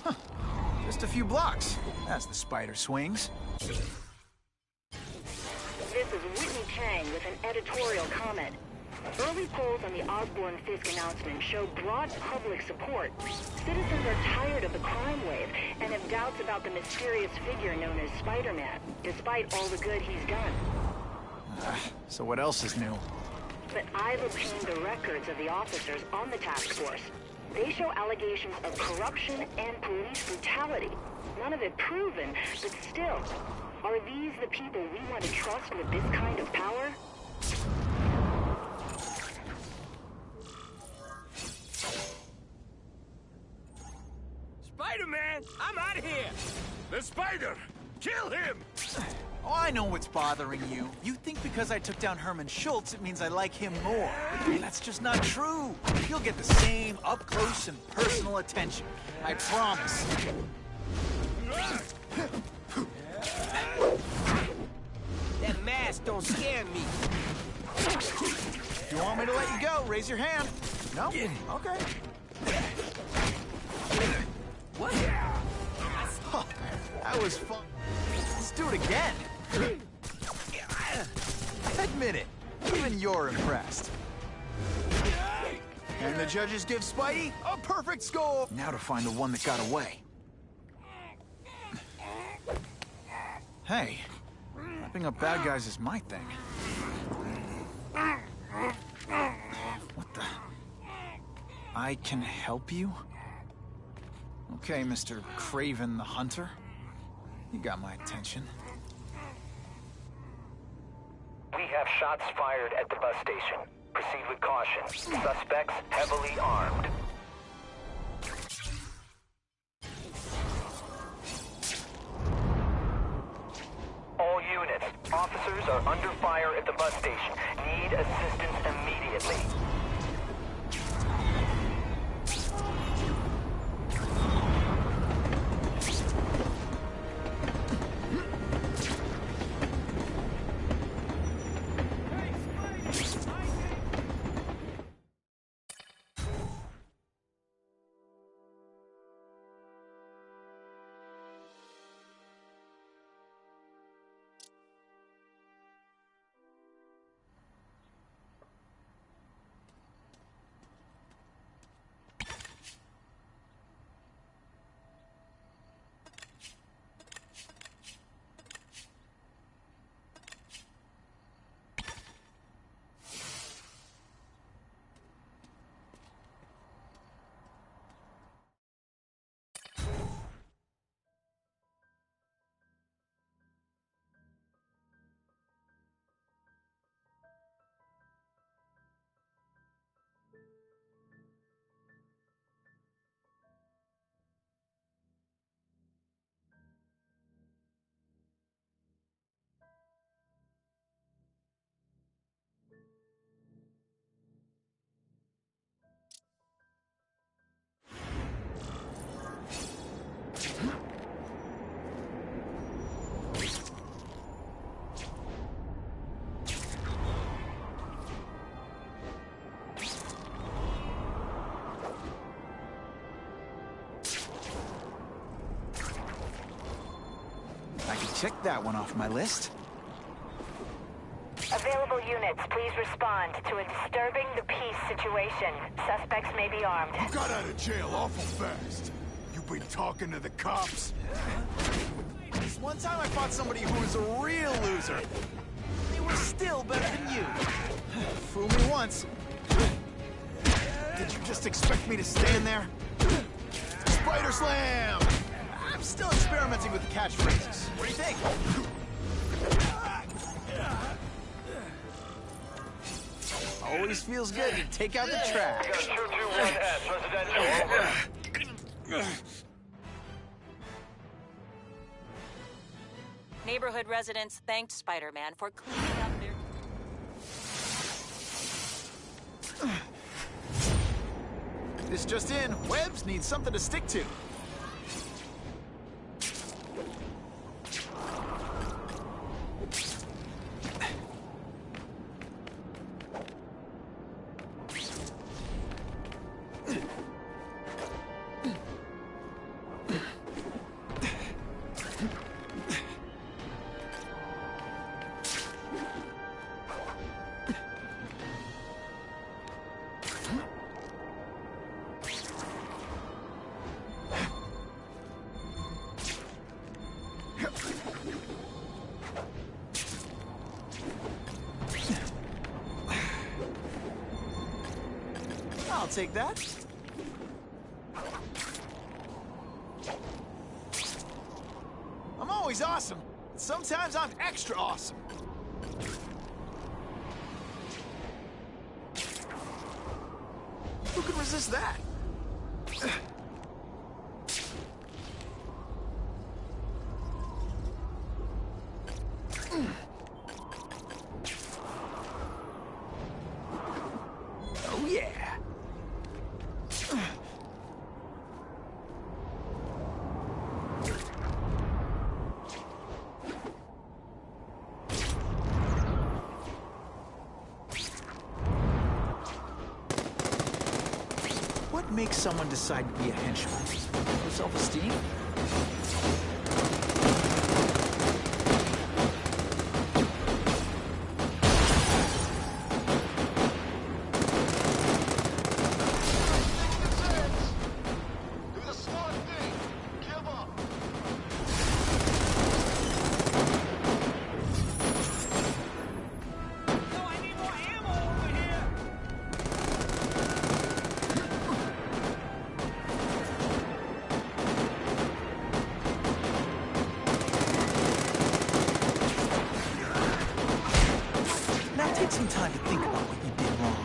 Huh. Just a few blocks, as the spider swings.
This is Whitney Chang with an editorial comment. Early polls on the Osborn-Fisk announcement show broad public support. Citizens are tired of the crime wave and have doubts about the mysterious figure known as Spider-Man, despite all the good he's done.
So what else is new?
But I've obtained the records of the officers on the task force. They show allegations of corruption and police brutality. None of it proven, but still. Are these the people we want to trust with this kind of power?
Spider-Man, I'm out of here! The Spider! Kill him!
Oh, I know what's bothering you. You think because I took down Herman Schultz, it means I like him more. That's just not true. You'll get the same up-close and personal attention. I promise.
That mask don't scare me.
If you want me to let you go, raise your hand. No? Okay.
What?
Huh, that was fun. Let's do it again. Admit it. Even you're impressed. And the judges give Spidey a perfect score.
Now to find the one that got away. Hey, wrapping up bad guys is my thing. What the? I can help you? Okay, Mr. Craven the Hunter. You got my attention.
We have shots fired at the bus station. Proceed with caution. Suspects heavily armed. All units, officers are under fire at the bus station. Need assistance immediately.
Check that one off my list.
Available units, please respond to a disturbing the peace situation. Suspects may be armed.
You got out of jail awful fast. You been talking to the cops?
This one time I fought somebody who was a real loser. They were still better than you. Fool me once. Did you just expect me to stand there? Spider Slam! I'm still experimenting with the catchphrases. What do you think? Always feels good to take out the trash.
221S, residential, over.
Neighborhood residents thanked Spider-Man for cleaning up their...
This just in, Webbs needs something to stick to. I'll take that. I'm always awesome. Sometimes I'm extra awesome. Who can resist that?
makes someone decide to be a henchman? Low self-esteem? Take some time to think about what you did wrong.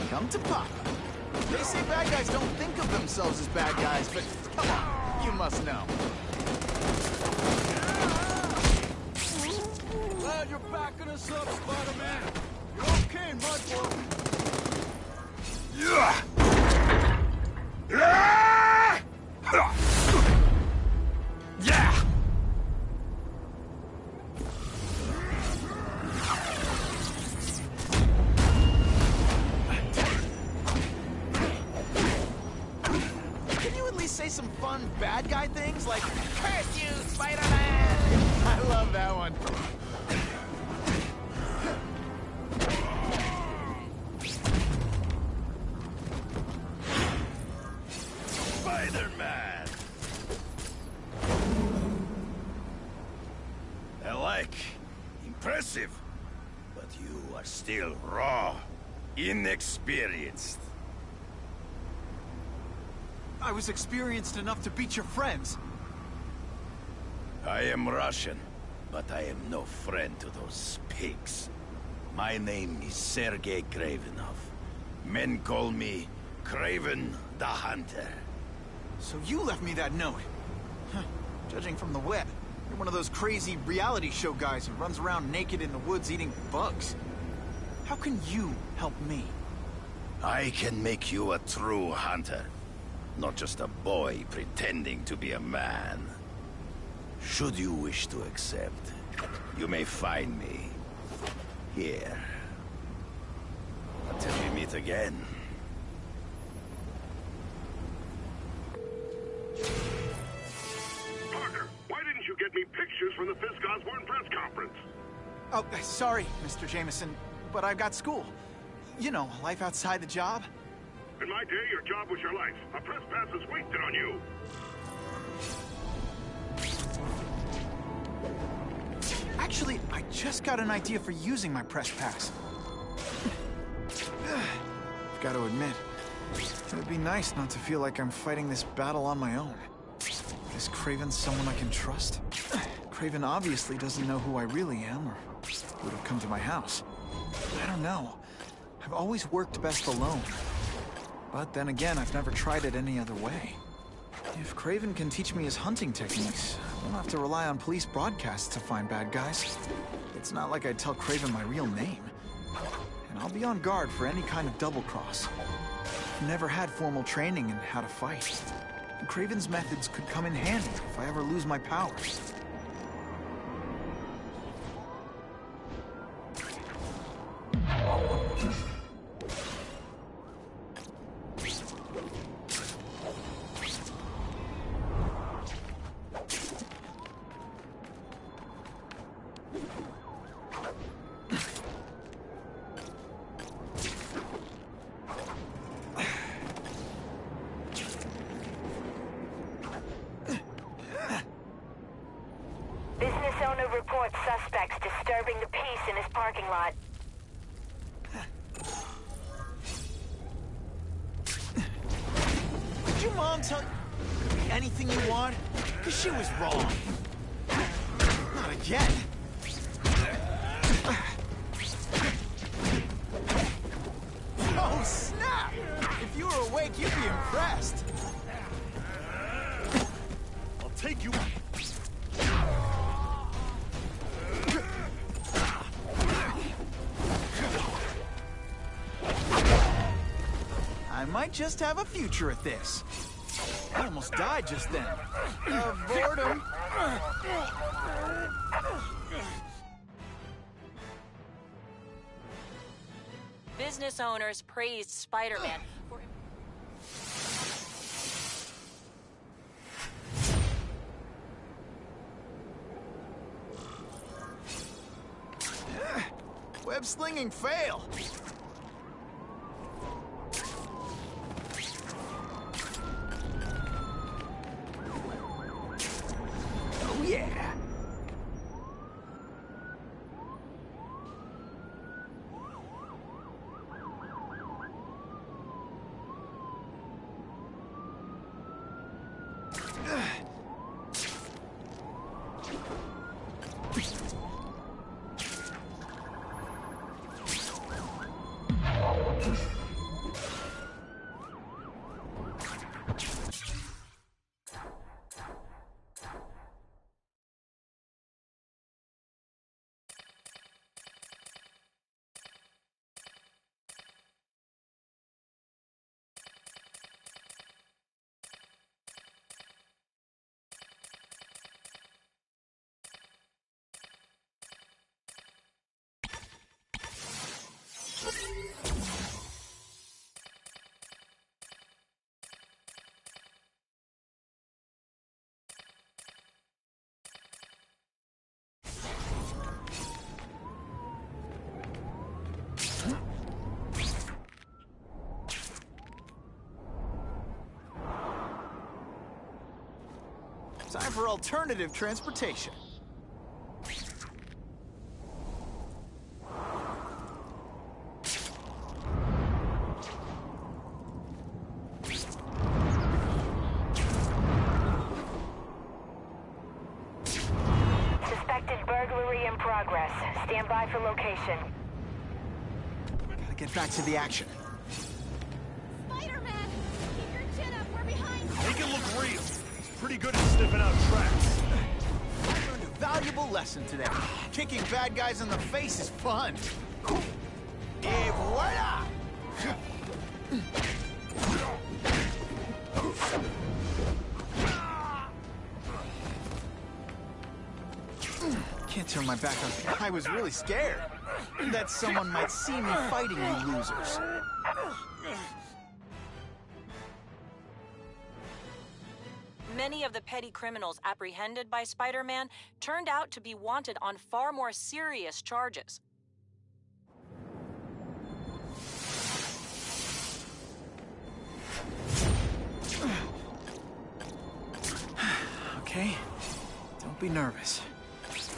Come to Papa. They say bad guys don't think of themselves as bad guys, but come on, you must know.
Glad you're backing us up, Spider-Man. You're okay, Mudboy.
Yeah!
Can you at least say some fun bad guy things like, "Curse you, Spider-Man"? I love that one.
Spider-Man! I like. Impressive. But you are still raw. Inexperienced.
I was experienced enough to beat your friends.
I am Russian, but I am no friend to those pigs. My name is Sergei Kravenov. Men call me Kraven the Hunter.
So you left me that note. Huh. Judging from the web, you're one of those crazy reality show guys who runs around naked in the woods eating bugs. How can you help me?
I can make you a true hunter. Not just a boy pretending to be a man. Should you wish to accept, you may find me here. Until we meet again.
Parker, why didn't you get me pictures from the Fisk Osborn press conference?
Oh, sorry, Mr. Jameson, but I've got school. You know, life outside the job.
In my day, your job was your life. A press pass is wasted on you.
Actually, I just got an idea for using my press pass. I've got to admit, it would be nice not to feel like I'm fighting this battle on my own. Is Kraven someone I can trust? Kraven obviously doesn't know who I really am, or would have come to my house. I don't know. I've always worked best alone. But then again, I've never tried it any other way. If Kraven can teach me his hunting techniques, I won't have to rely on police broadcasts to find bad guys. It's not like I'd tell Kraven my real name. And I'll be on guard for any kind of double-cross. I've never had formal training in how to fight. And Kraven's methods could come in handy if I ever lose my powers.
Business owner reports suspects disturbing the peace in his parking lot.
Did your mom tell you anything you want? Because she was wrong. Not again. Oh, snap! If you were awake, you'd be impressed.
I'll take you.
I might just have a future at this. I almost died just then. Of boredom.
Business owners praised Spider-Man for...
Web slinging fail. Oh yeah. Time for alternative transportation.
Suspected burglary in progress. Stand by for location.
Gotta get back to the action.
Spider-Man! Keep your chin up, we're behind you!
Make it look real. Pretty good at sniffing out tracks.
I learned a valuable lesson today. Kicking bad guys in the face is fun. Et voila! Can't turn my back on. I was really scared that someone might see me fighting you losers.
Many of the petty criminals apprehended by Spider-Man turned out to be wanted on far more serious charges.
Okay, don't be nervous.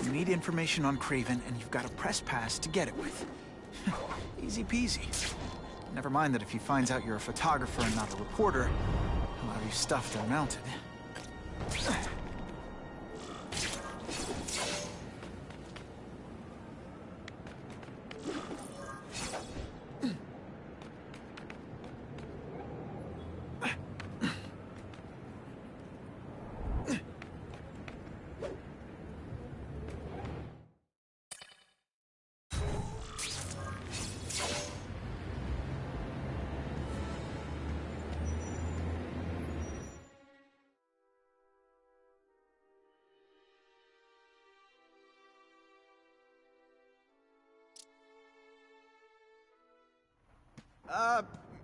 You need information on Kraven, and you've got a press pass to get it with. Easy peasy. Never mind that if he finds out you're a photographer and not a reporter, he'll have you stuffed and mounted.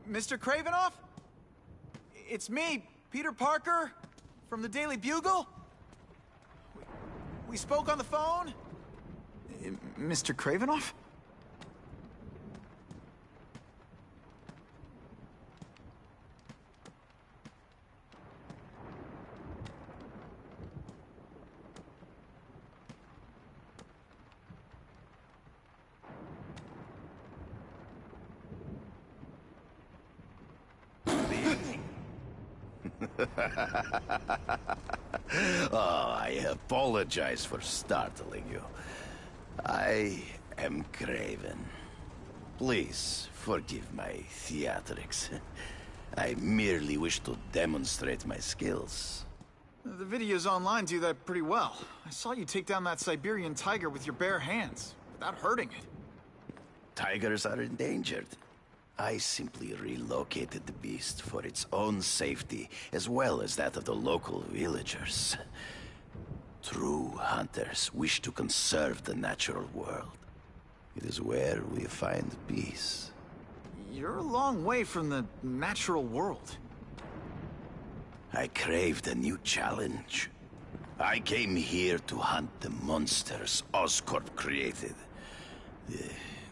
Mr. Kravinoff? It's me, Peter Parker, from the Daily Bugle. We spoke on the phone? Mr. Kravinoff?
Oh, I apologize for startling you. I am Kraven. Please forgive my theatrics. I merely wish to demonstrate my skills.
The videos online do that pretty well. I saw you take down that Siberian tiger with your bare hands, without hurting it.
Tigers are endangered. I simply relocated the beast for its own safety, as well as that of the local villagers. True hunters wish to conserve the natural world. It is where we find peace.
You're a long way from the natural world.
I craved a new challenge. I came here to hunt the monsters Oscorp created. The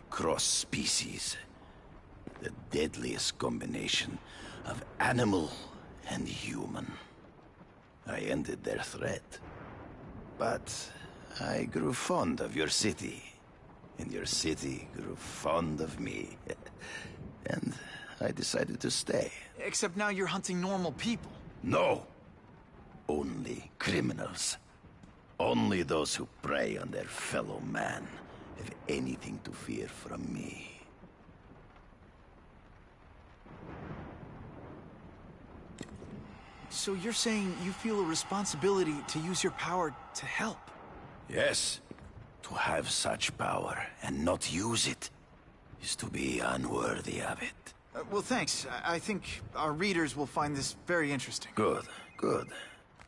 cross-species. The deadliest combination of animal and human. I ended their threat. But I grew fond of your city. And your city grew fond of me. And I decided to stay.
Except now you're hunting normal people.
No! Only criminals. Only those who prey on their fellow man have anything to fear from me.
So you're saying you feel a responsibility to use your power to help?
Yes. To have such power and not use it is to be unworthy of it.
Well, thanks. I think our readers will find this very interesting.
Good, good.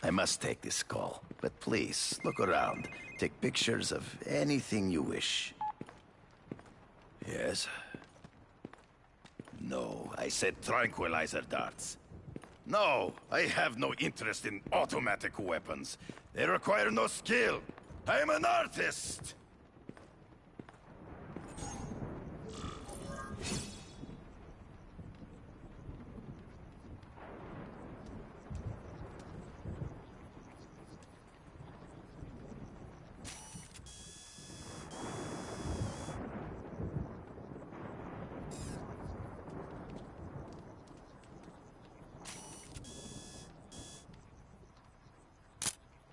I must take this call, but please, look around. Take pictures of anything you wish. Yes? No, I said tranquilizer darts. No, I have no interest in automatic weapons. They require no skill. I am an artist!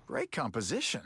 Great composition.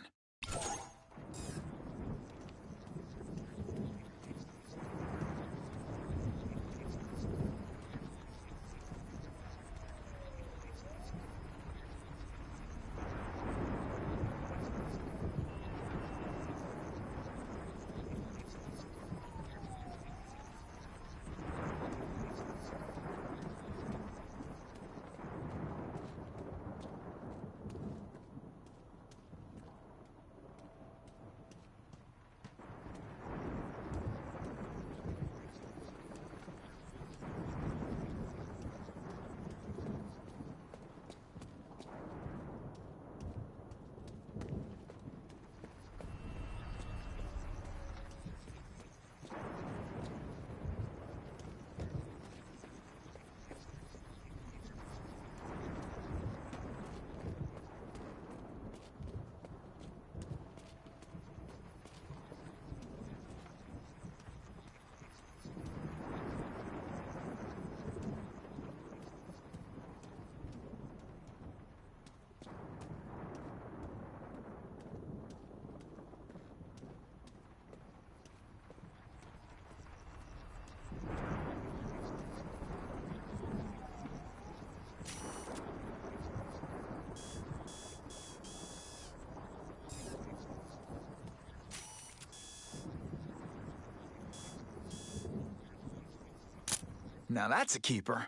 Now that's a keeper.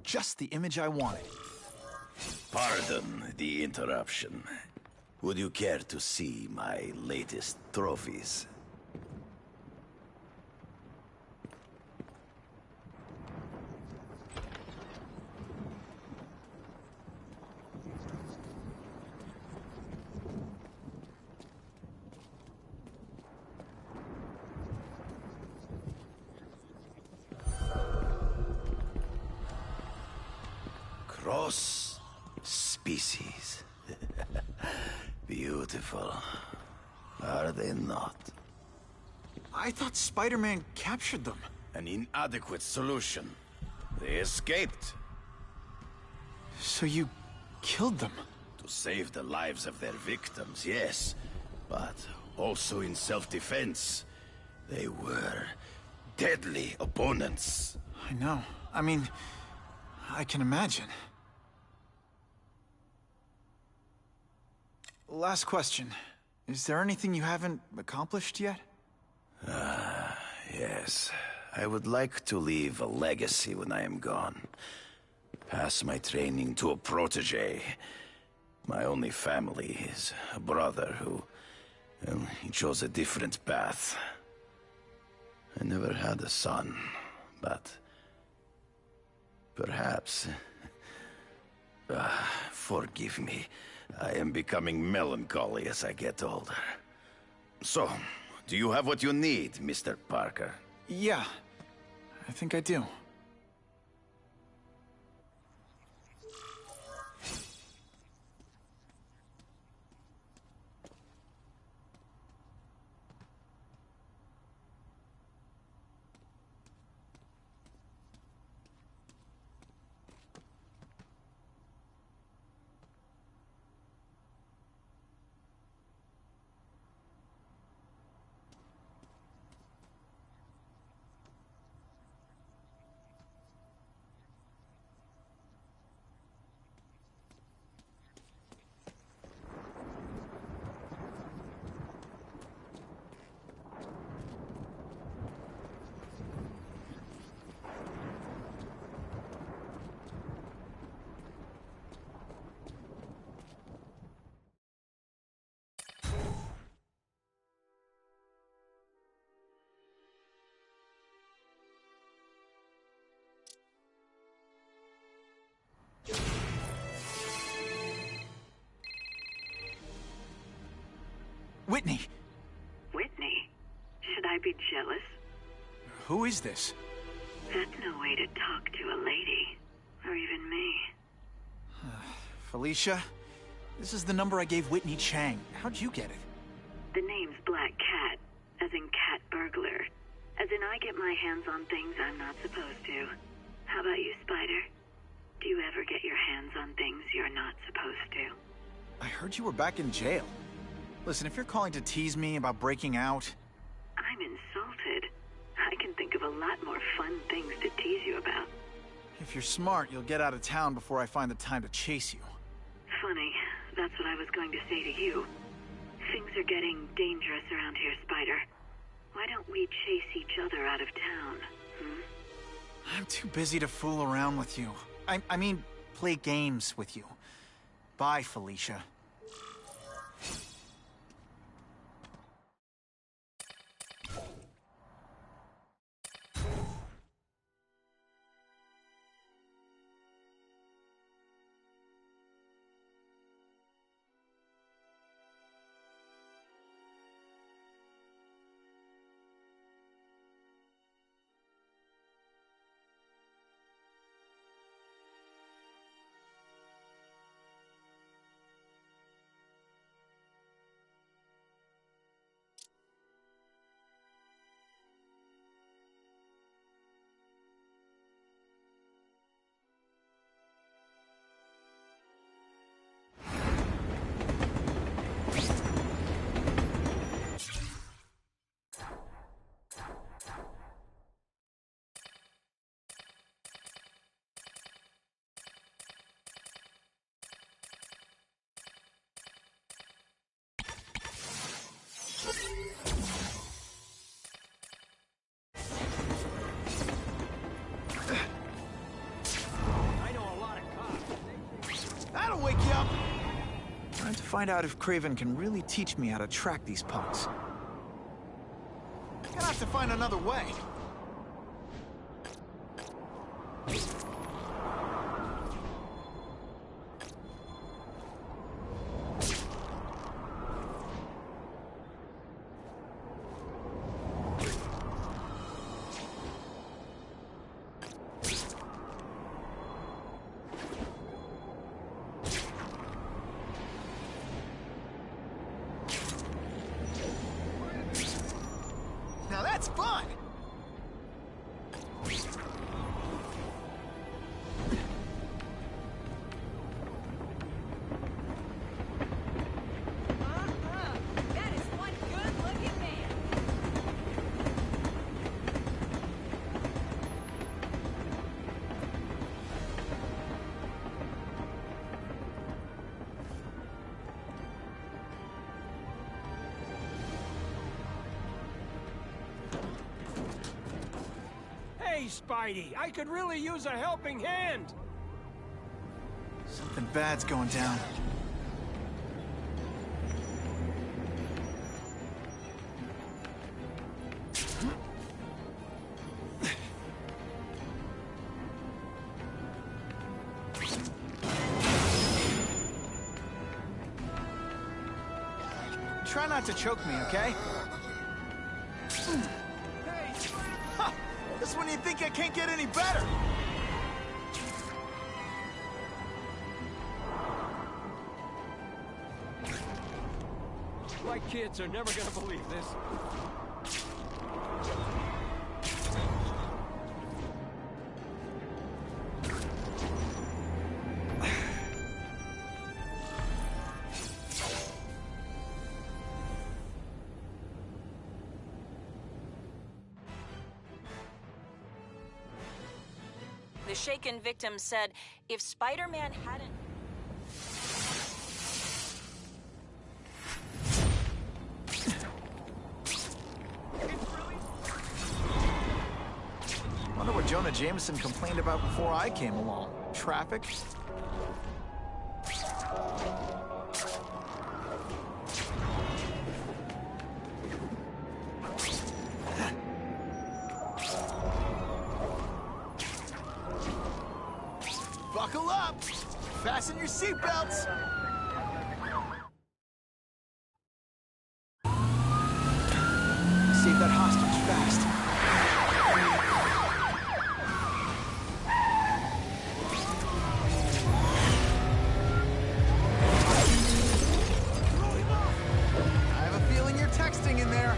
Just the image I wanted.
Pardon the interruption. Would you care to see my latest trophies? Cross species. Beautiful. Are they not?
I thought Spider-Man captured them.
An inadequate solution. They escaped.
So you killed them?
To save the lives of their victims, yes. But also in self-defense. They were deadly opponents.
I know. I mean, I can imagine. Last question. Is there anything you haven't accomplished yet?
Yes. I would like to leave a legacy when I am gone. Pass my training to a protege. My only family is a brother who... well, he chose a different path. I never had a son, but... perhaps... forgive me. I am becoming melancholy as I get older. So, do you have what you need, Mr. Parker?
Yeah, I think I do. Whitney!
Whitney? Should I be jealous?
Who is this?
That's no way to talk to a lady. Or even me.
Felicia? This is the number I gave Whitney Chang. How'd you get it?
The name's Black Cat, as in cat burglar. As in I get my hands on things I'm not supposed to. How about you, Spider? Do you ever get your hands on things you're not supposed to?
I heard you were back in jail. Listen, if you're calling to tease me about breaking out...
I'm insulted. I can think of a lot more fun things to tease you about.
If you're smart, you'll get out of town before I find the time to chase you.
Funny. That's what I was going to say to you. Things are getting dangerous around here, Spider. Why don't we chase each other out of town,
I'm too busy to fool around with you. I mean, play games with you. Bye, Felicia. Trying to find out if Craven can really teach me how to track these punks. Gonna have to find another way. Now that's fun!
That is one good-looking man.
Spidey. I could really use a helping hand.
Something bad's going down. Try not to choke me, okay? Hey! Ha! That's when you think I can't get any better!
My kids are never gonna believe this.
The shaken victim said if Spider-Man hadn't...
Wonder what Jonah Jameson complained about before I came along. Traffic? Buckle up! Fasten your seatbelts! Save that hostage fast. I have a feeling you're texting in there.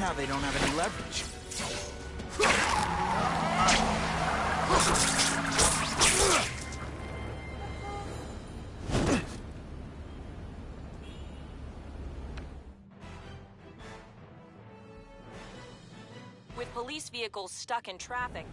Now they don't have any leverage.
With police vehicles stuck in traffic,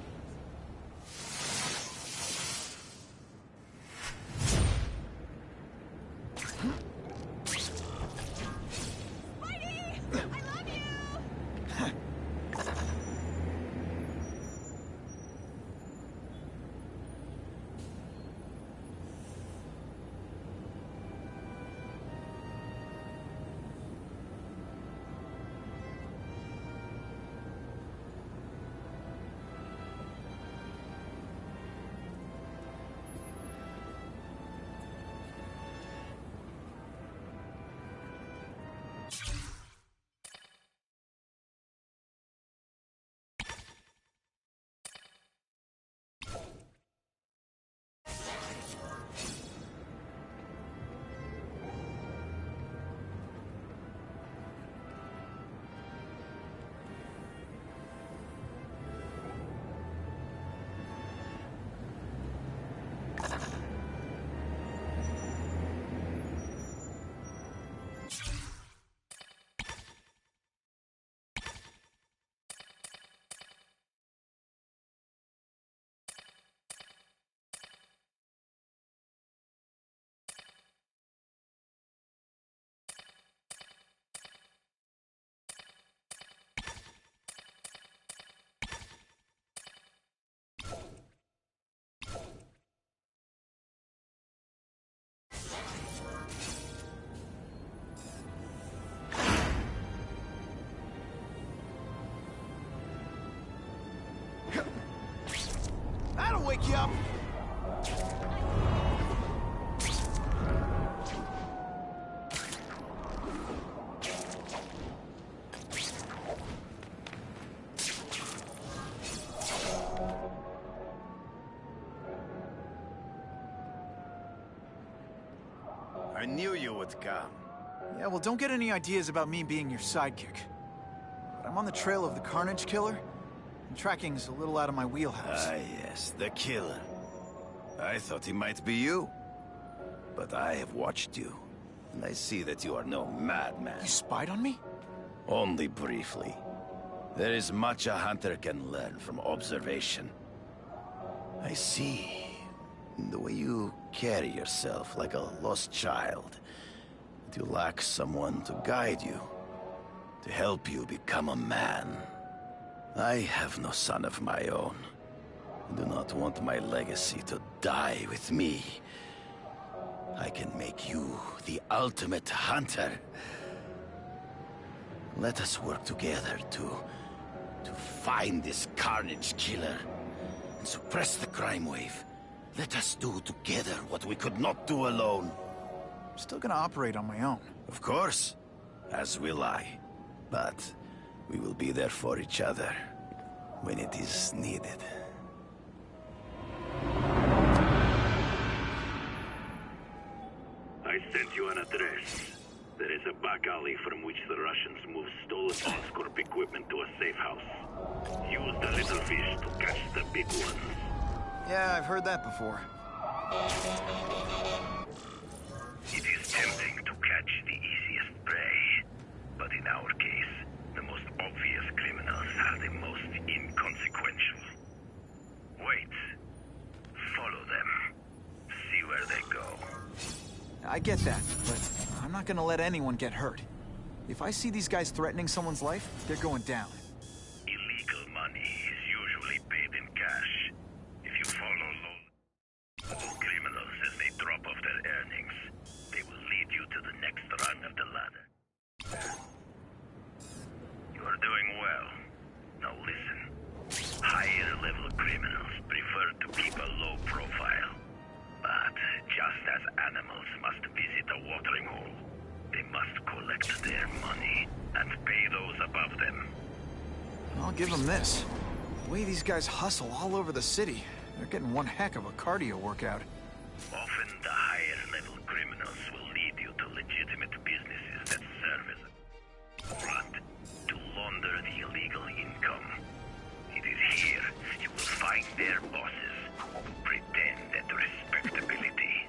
That'll wake you up.
knew you would come.
Yeah, well, don't get any ideas about me being your sidekick. But I'm on the trail of the Carnage Killer, and tracking's a little out of my wheelhouse.
Ah, yes, the killer. I thought he might be you. But I have watched you, and I see that you are no madman.
You spied on me?
Only briefly. There is much a hunter can learn from observation. I see the way you carry yourself like a lost child. That you lack someone to guide you, to help you become a man. I have no son of my own. I do not want my legacy to die with me. I can make you the ultimate hunter. Let us work together to find this Carnage Killer and suppress the crime wave. Let us do together what we could not do alone.
I'm still gonna operate on my own.
Of course, as will I. But we will be there for each other when it is needed.
I sent you an address. There is a back alley from which the Russians move stolen Oscorp equipment to a safe house. Use the little fish to catch the big ones.
Yeah, I've heard that before.
It is tempting to catch the easiest prey, but in our case, the most obvious criminals are the most inconsequential. Wait. Follow them. See where they go.
I get that, but I'm not gonna let anyone get hurt. If I see these guys threatening someone's life, they're going down.
Illegal money is usually paid in cash. If you follow low criminals as they drop off their earnings, they will lead you to the next rung of the ladder. You are doing well. Now listen. Higher-level criminals prefer to keep a low profile. But just as animals must visit a watering hole, they must collect their money and pay those above them.
I'll give them this. The way these guys hustle all over the city, they're getting one heck of a cardio workout.
Often the higher-level criminals will lead you to legitimate businesses that serve as a front to launder the illegal income. It is here you will find their bosses who pretend at respectability.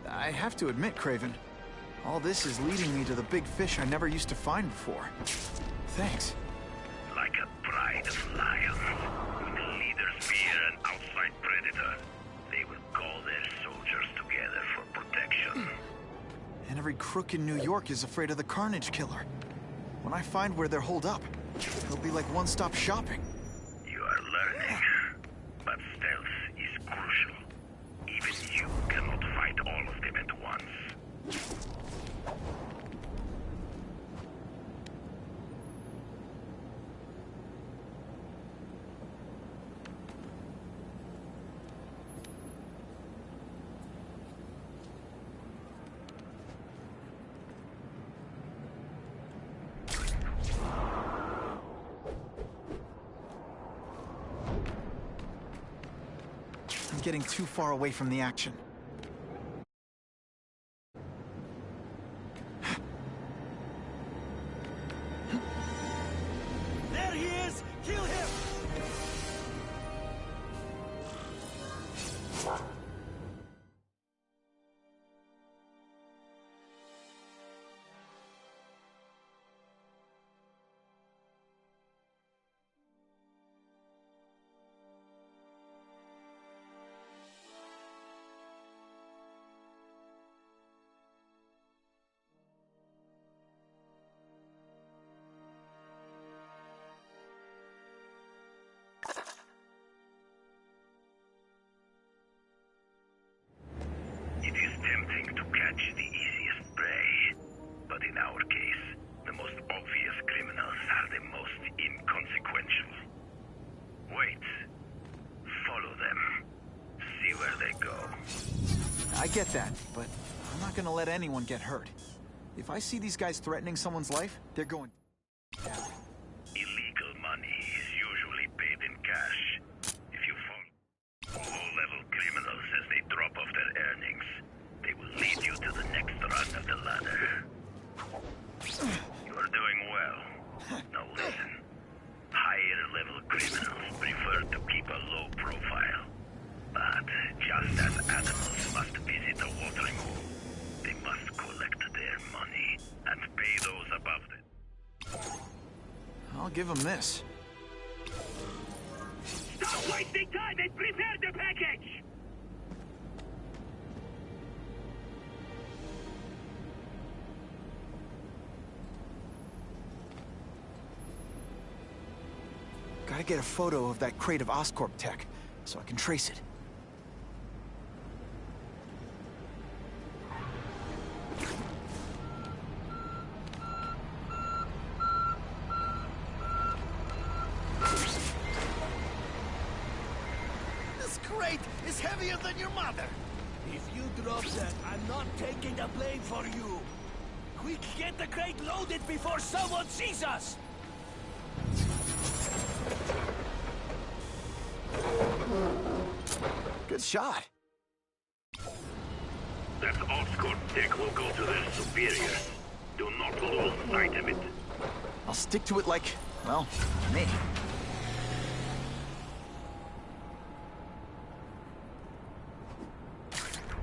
I have to admit, Craven, all this is leading me to the big fish I never used to find before. Thanks.
Like a pride of lions, with the leader's fear an outside predator, they will call their soldiers together for protection.
And every crook in New York is afraid of the Carnage Killer. When I find where they're holed up, it'll be like one-stop shopping.
You are learning, but stealth is crucial. Even you cannot fight all of them at once.
I'm getting too far away from the action.
There he is! Kill him!
It is tempting to catch the easiest prey, but in our case, the most obvious criminals are the most inconsequential. Wait. Follow them. See where they go.
I get that, but I'm not gonna let anyone get hurt. If I see these guys threatening someone's life, they're going down.
Illegal money is usually paid in cash. If you follow low-level criminals as they drop off their earnings, they will lead you to the next rung Just as animals must visit a watering hole, they must collect their money and pay those above them.
I'll give him this.
Stop wasting time and prepare the package!
Gotta get a photo of that crate of Oscorp tech, so I can trace it.
This crate is heavier than your mother!
If you drop that, I'm not taking the blame for you! Quick, get the crate loaded before someone sees us!
Good shot.
That Oscorp tech will go to their superiors. Do not lose sight of it.
I'll stick to it like, well, me.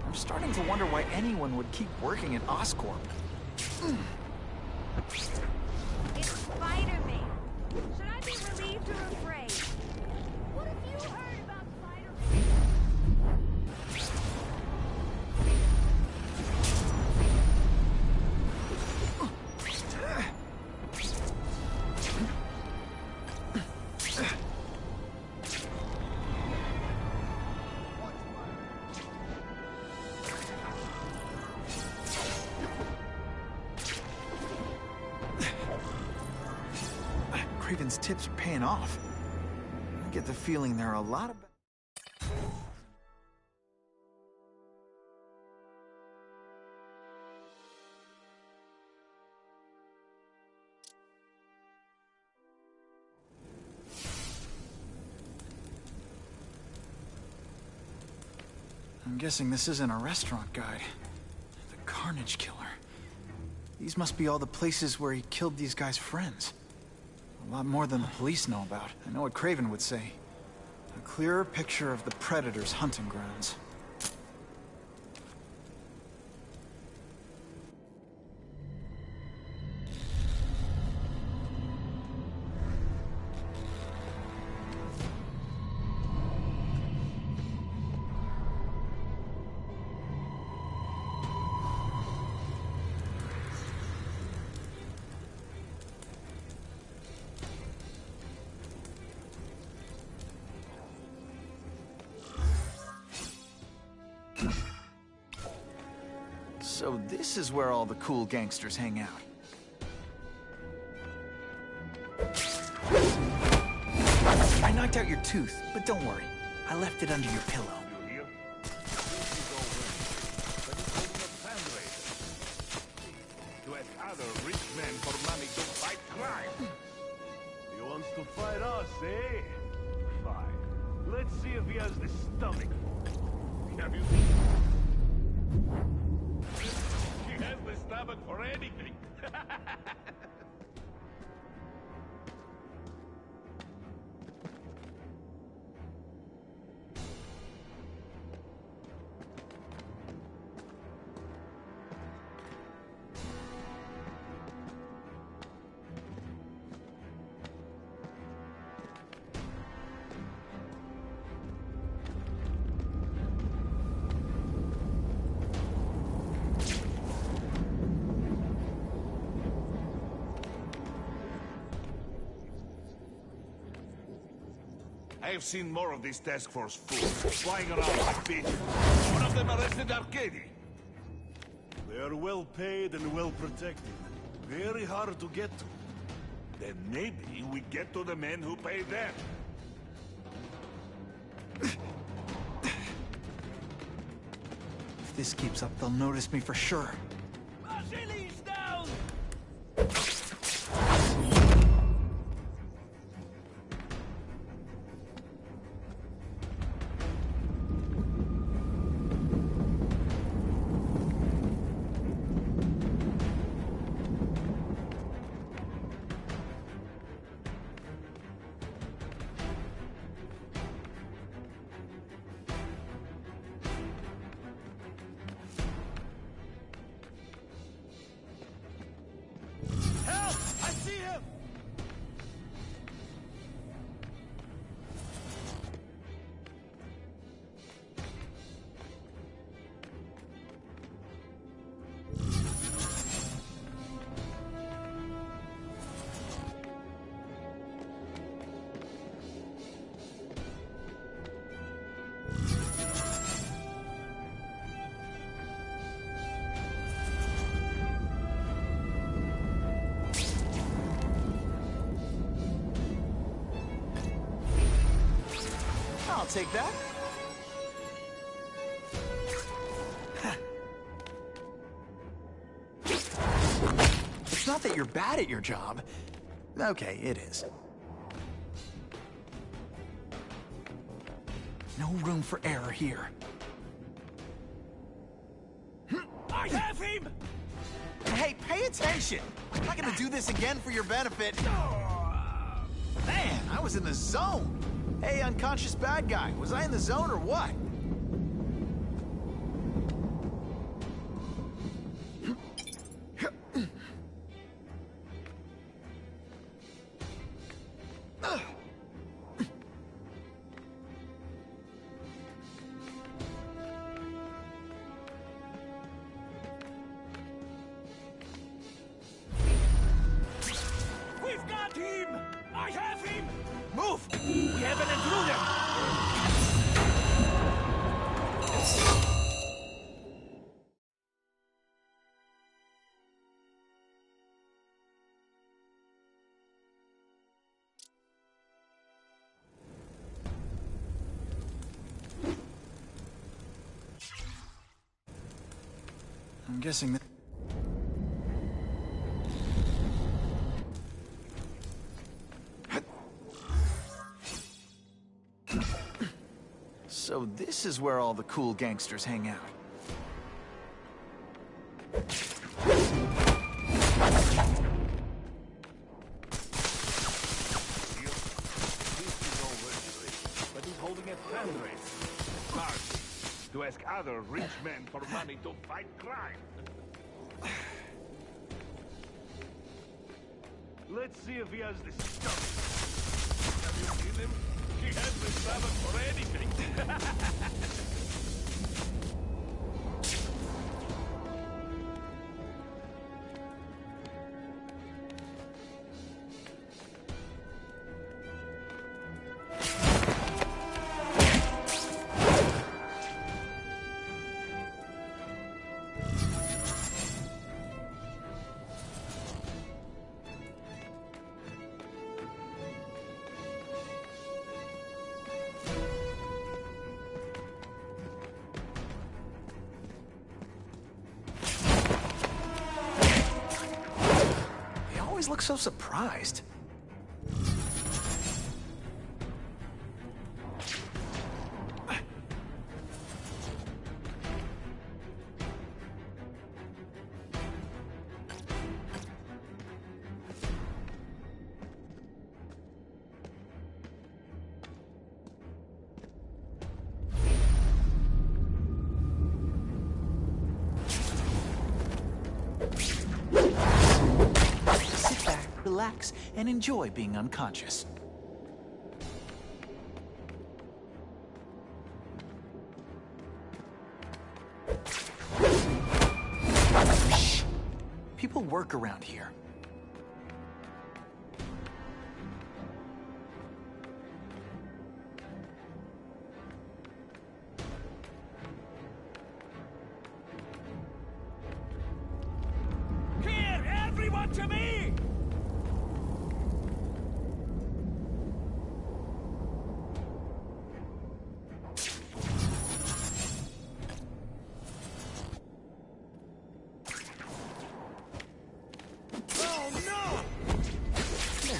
I'm starting to wonder why anyone would keep working at Oscorp.
It's Spider-Man. Should I be relieved or afraid? What have you heard about Spider-Man?
Craven's tips are paying off. I get the feeling there are a lot of... I'm guessing this isn't a restaurant guide. The Carnage Killer. These must be all the places where he killed these guys' friends. A lot more than the police know about. I know what Craven would say. A clearer picture of the Predator's hunting grounds. So this is where all the cool gangsters hang out. I knocked out your tooth, but don't worry. I left it under your pillow.
You hear? To ask other rich men for money to fight crime.
He wants to fight us, eh? Fine. Let's see if he has the stomach for it.
Have you seen? He has the stomach for anything. I have seen more of these task force fools flying around like bitches. One of them arrested Arcady.
They are well paid and well protected. Very hard to get to.
Then maybe we get to the men who pay them.
If this keeps up, they'll notice me for sure.
Vasily's down!
I'll take that. It's not that you're bad at your job. Okay, it is. No room for error here.
I have him!
Hey, pay attention! I'm not gonna do this again for your benefit. Man, I was in the zone. Hey, unconscious bad guy, was I in the zone or what?
We've got him! I have him!
Move!
We have an intruder!
I'm guessing that...
So this is where all the cool gangsters hang out.
But he's holding a fundraiser. Party. To ask other rich men for money to fight crime. Let's see if he has the stuff. Have you seen him? He has the stomach for anything.
Look so surprised. Relax and enjoy being unconscious. Shh. People work around here.
Here, everyone to me!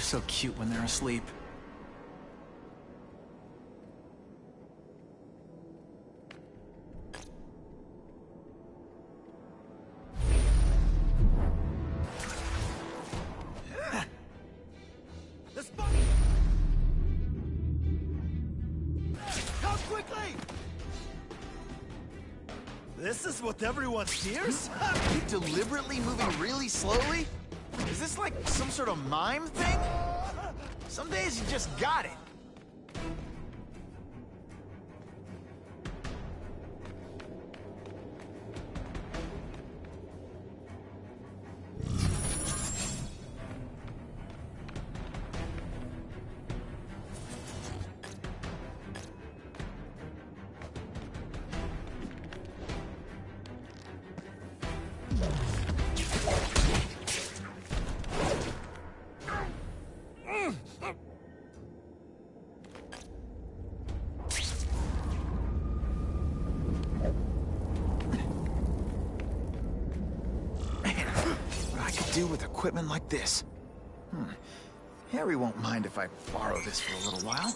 So cute when they're asleep.
Come quickly! This is what everyone fears?
You deliberately moving really slowly? Is this like some sort of mime thing? Some days you just got it.
do with equipment like this? Harry won't mind if I borrow this for a little while.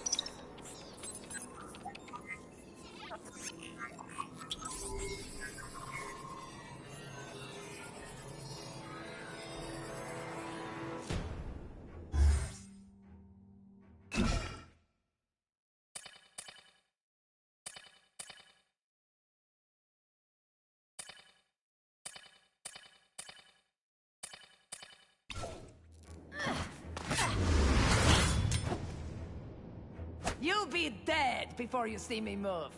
You'll be dead before you see me move.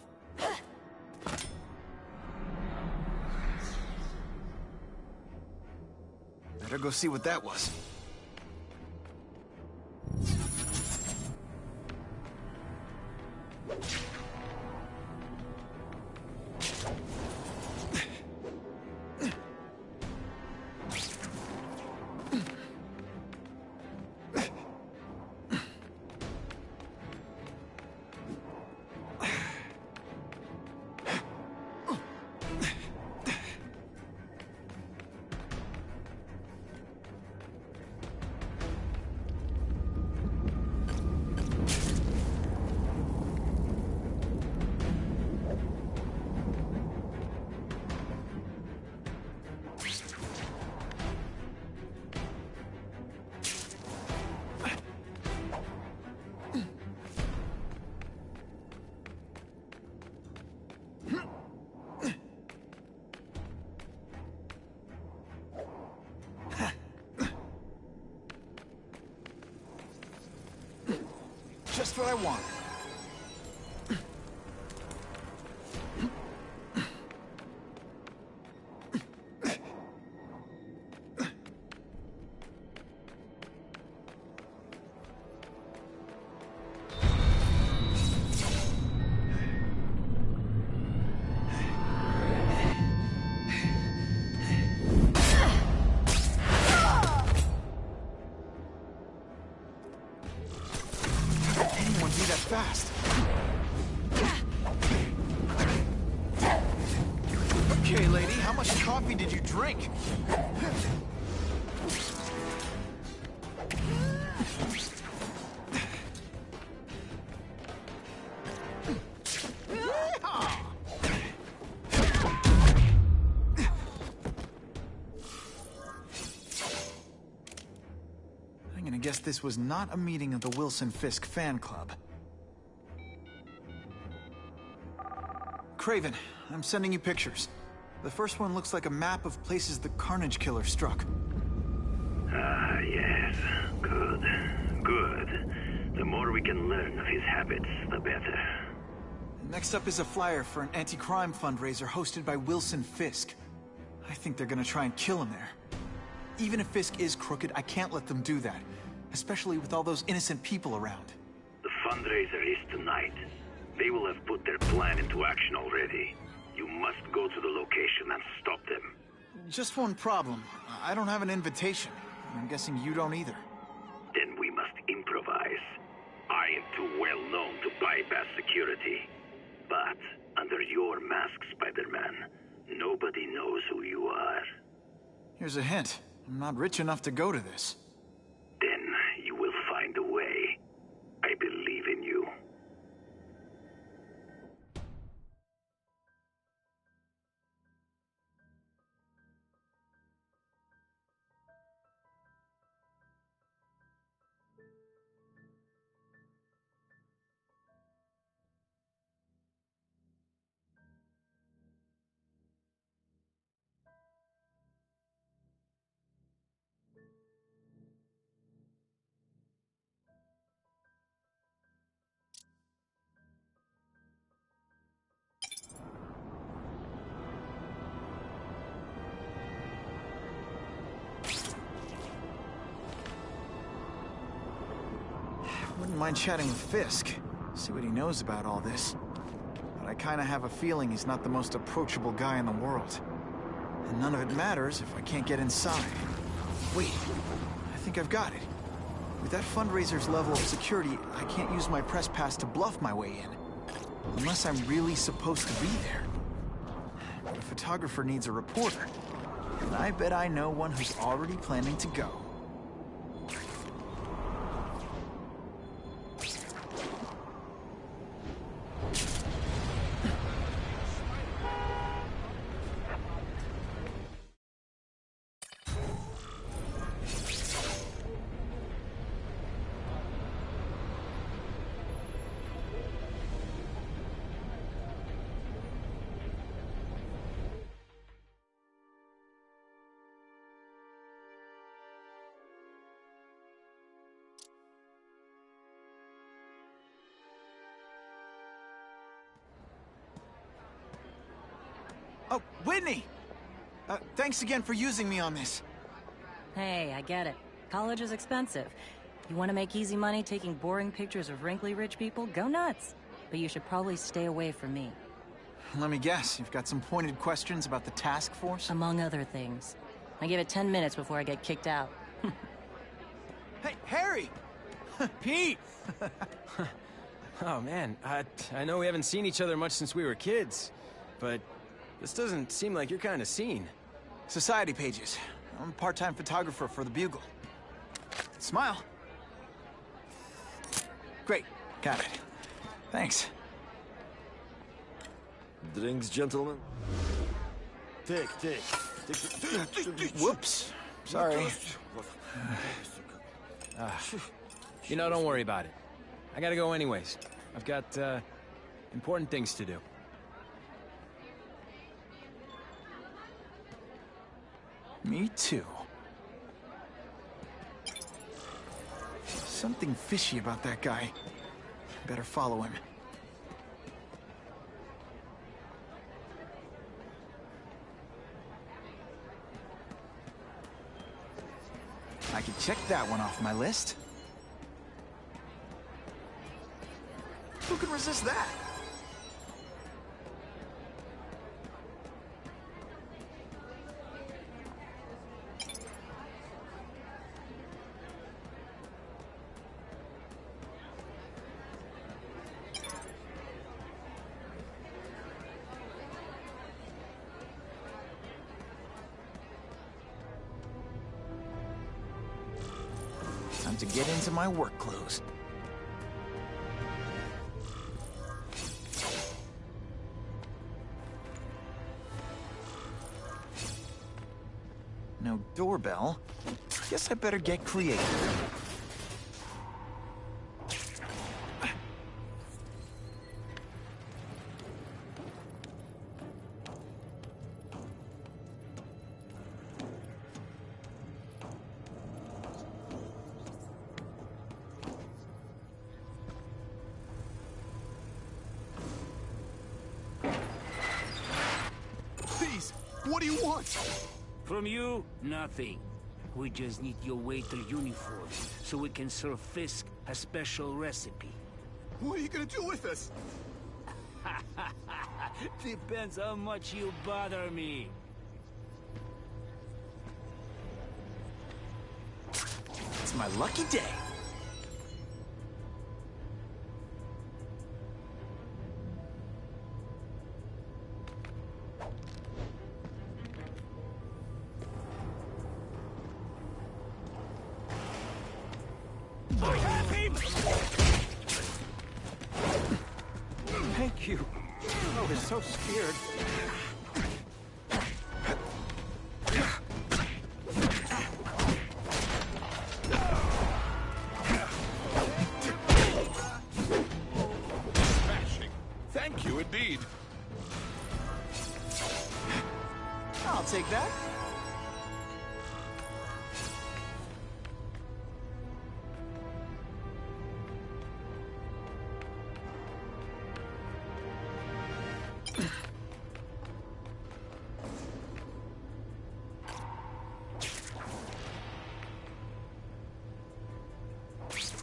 Better go see what that was. Just what I want. Fast. Okay, lady, how much coffee did you drink? I'm gonna guess this was not a meeting of the Wilson Fisk fan club. Craven, I'm sending you pictures. The first one looks like a map of places the Carnage Killer struck.
Ah, yes. Good. Good. The more we can learn of his habits, the better.
Next up is a flyer for an anti-crime fundraiser hosted by Wilson Fisk. I think they're gonna try and kill him there. Even if Fisk is crooked, I can't let them do that. Especially with all those innocent people around.
The fundraiser is tonight. They will have put their plan into action already. You must go to the location and stop them.
Just one problem. I don't have an invitation. I'm guessing you don't either.
Then we must improvise. I am too well known to bypass security. But under your mask, Spider-Man, nobody knows who you are.
Here's a hint. I'm not rich enough to go to this.
Then you will find a way. I believe in you.
Wouldn't mind chatting with Fisk, see what he knows about all this. But I kinda have a feeling he's not the most approachable guy in the world. And none of it matters if I can't get inside. Wait, I think I've got it. With that fundraiser's level of security, I can't use my press pass to bluff my way in. Unless I'm really supposed to be there. But a photographer needs a reporter. And I bet I know one who's already planning to go. Oh, Whitney! Thanks again for using me on this.
Hey, I get it. College is expensive. You want to make easy money taking boring pictures of wrinkly rich people? Go nuts. But you should probably stay away from me.
Let me guess, you've got some pointed questions about the task force?
Among other things. I give it 10 minutes before I get kicked out.
Hey, Harry!
Pete! Oh, man, I know we haven't seen each other much since we were kids, but this doesn't seem like your kind of scene.
Society pages. I'm a part-time photographer for the Bugle. Smile. Great, got it. Thanks.
Drinks, gentlemen? Take.
Whoops. Sorry.
You know, don't worry about it. I gotta go anyways. I've got, important things to do.
Me too. Something fishy about that guy. Better follow him. I can check that one off my list. Who can resist that? Time to get into my work clothes. No doorbell. Guess I better get creative.
Please, what do you want?
From you, nothing. We just need your waiter uniform, so we can serve Fisk a special recipe.
What are you gonna do with us?
Depends how much you bother me.
It's my lucky day.
I have him!
Thank you. I was so scared.
Smashing. Thank you indeed.
I'll take that.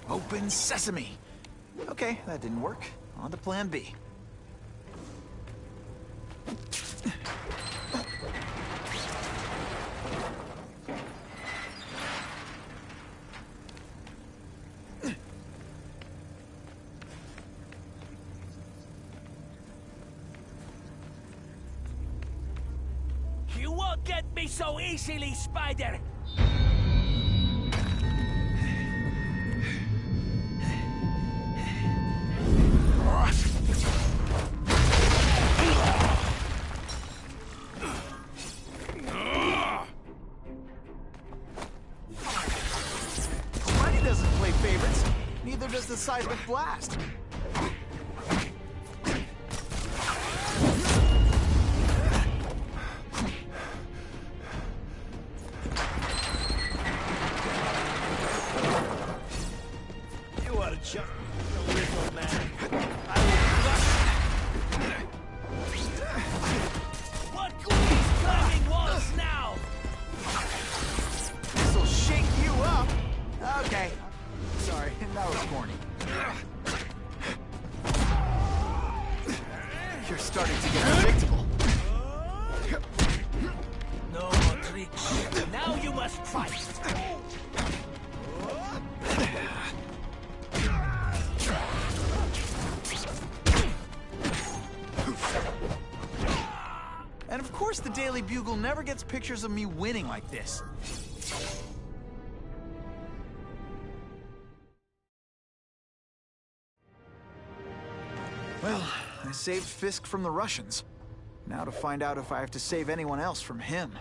Open sesame. Okay, that didn't work. On to plan B.
You want get me so easily, Spider!
Money doesn't play favorites. Neither does the seismic blast.
You are just a little man. What good is climbing walls now?
This'll shake you up. Okay. Sorry, that was corny. You're starting to get predictable.
No more tricks. Now you must fight.
And of course the Daily Bugle never gets pictures of me winning like this. Well, I saved Fisk from the Russians. Now to find out if I have to save anyone else from him.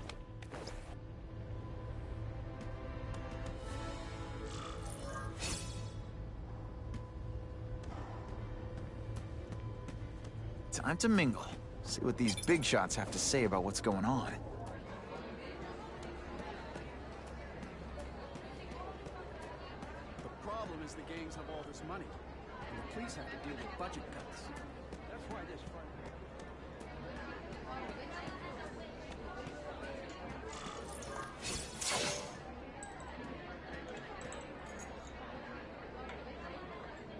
Time to mingle. See what these big shots have to say about what's going on.
The problem is the gangs have all this money, and the police have to deal with budget cuts. That's why this fight...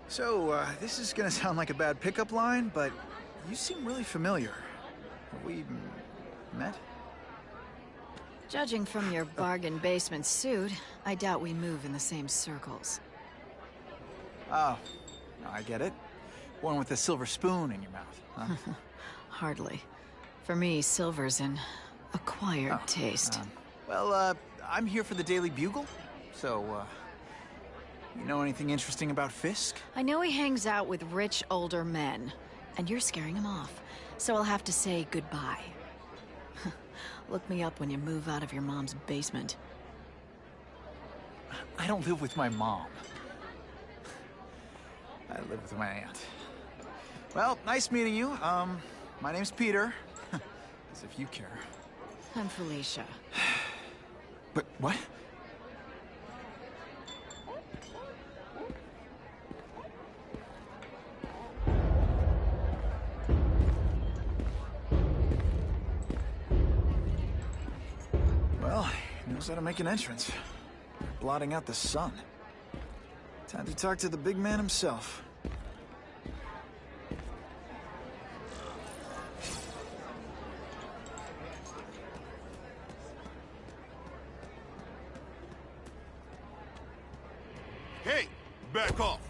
So, this is gonna sound like a bad pickup line, but you seem really familiar. Have we met?
Judging from your bargain basement suit, I doubt we move in the same circles.
Oh, I get it. One with a silver spoon in your mouth, huh?
Hardly. For me, silver's an acquired taste.
I'm here for the Daily Bugle, so, you know anything interesting about Fisk?
I know he hangs out with rich, older men, and you're scaring him off, so I'll have to say goodbye. Look me up when you move out of your mom's basement.
I don't live with my mom. I live with my aunt. Well, nice meeting you. My name's Peter. As if you care.
I'm Felicia.
But what? Well, he knows how to make an entrance. Blotting out the sun. Time to talk to the big man himself.
Hey, back off.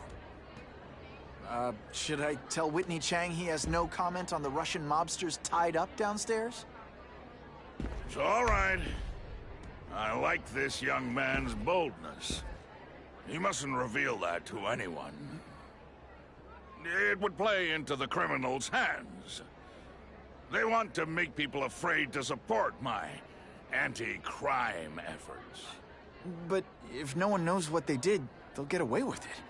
Should I tell Whitney Chang he has no comment on the Russian mobsters tied up downstairs?
It's all right. I like this young man's boldness. He mustn't reveal that to anyone. It would play into the criminals' hands. They want to make people afraid to support my anti-crime efforts.
But if no one knows what they did, they'll get away with it.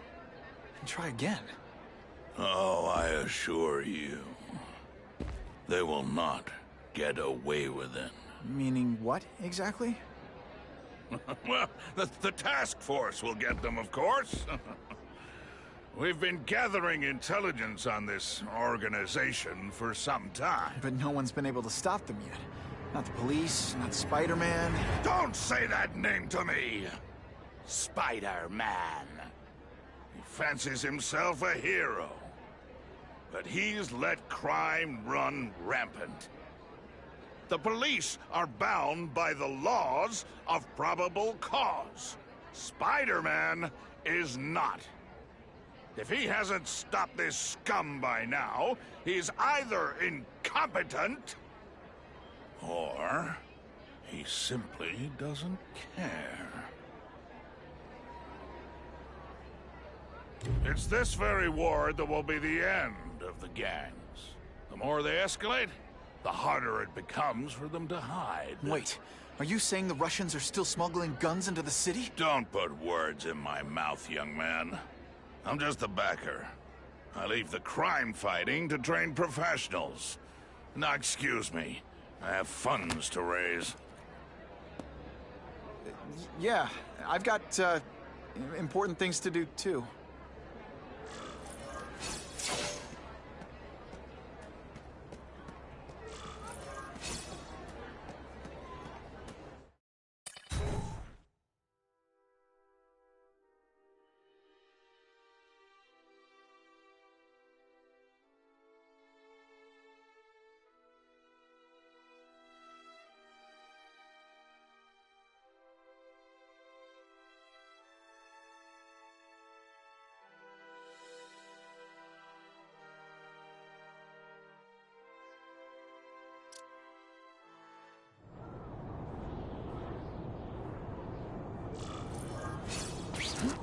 And try again.
Oh, I assure you, they will not get away with it.
Meaning what, exactly?
Well, the task force will get them, of course. We've been gathering intelligence on this organization for some time.
But no one's been able to stop them yet. Not the police, not Spider-Man.
Don't say that name to me! Spider-Man. He fancies himself a hero. But he's let crime run rampant. The police are bound by the laws of probable cause. Spider-Man is not. If he hasn't stopped this scum by now, he's either incompetent or He simply doesn't care. It's this very ward that will be the end of the gangs. The more they escalate, the harder it becomes for them to hide.
Wait, are you saying the Russians are still smuggling guns into the city?
Don't put words in my mouth, young man. I'm just a backer. I leave the crime fighting to trained professionals. Now, excuse me. I have funds to raise.
Yeah, I've got, important things to do, too.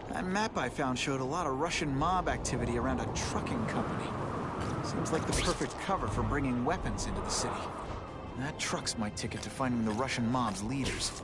That map I found showed a lot of Russian mob activity around a trucking company. Seems like the perfect cover for bringing weapons into the city. That truck's my ticket to finding the Russian mob's leaders.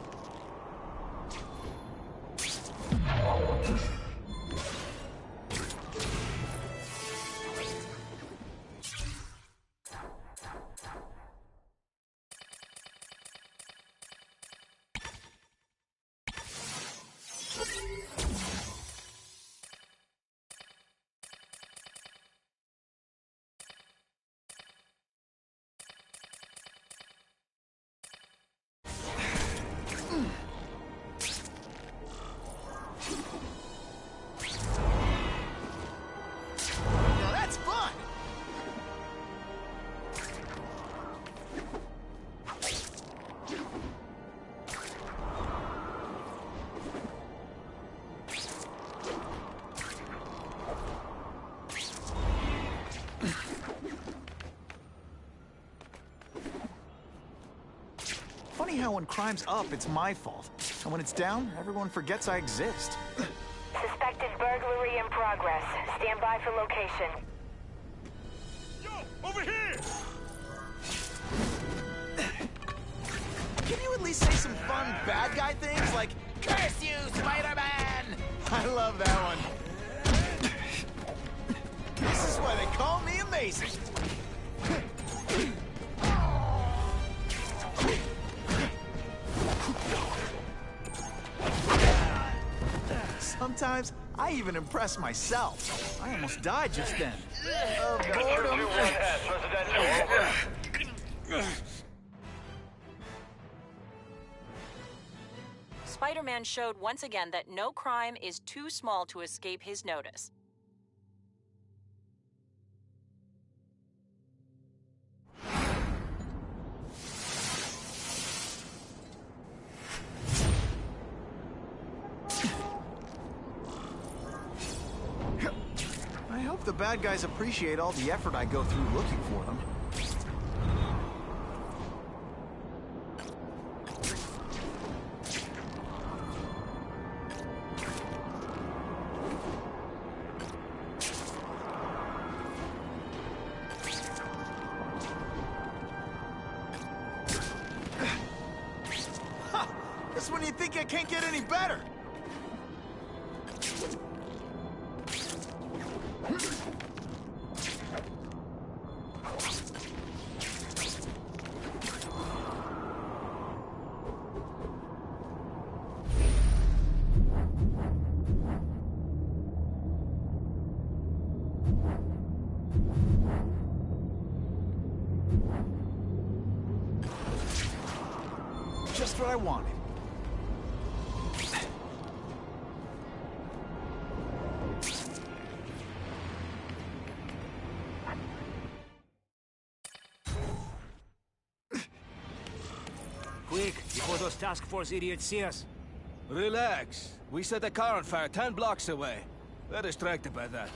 Funny how when crime's up, it's my fault. And when it's down, everyone forgets I exist.
Suspected burglary in progress. Stand by for location.
Yo, over here!
Can you at least say some fun bad guy things like, "Curse you, Spider-Man"? I love that one. This is why they call me amazing. Sometimes, I even impress myself. I almost died just then. Of boredom.
Spider-Man showed once again that no crime is too small to escape his notice.
I hope the bad guys appreciate all the effort I go through looking for them. That's when you think I can't get any better. Just what I wanted.
Quick, before those task force idiots see us. Relax. We set a car on fire 10 blocks away. We're distracted by that.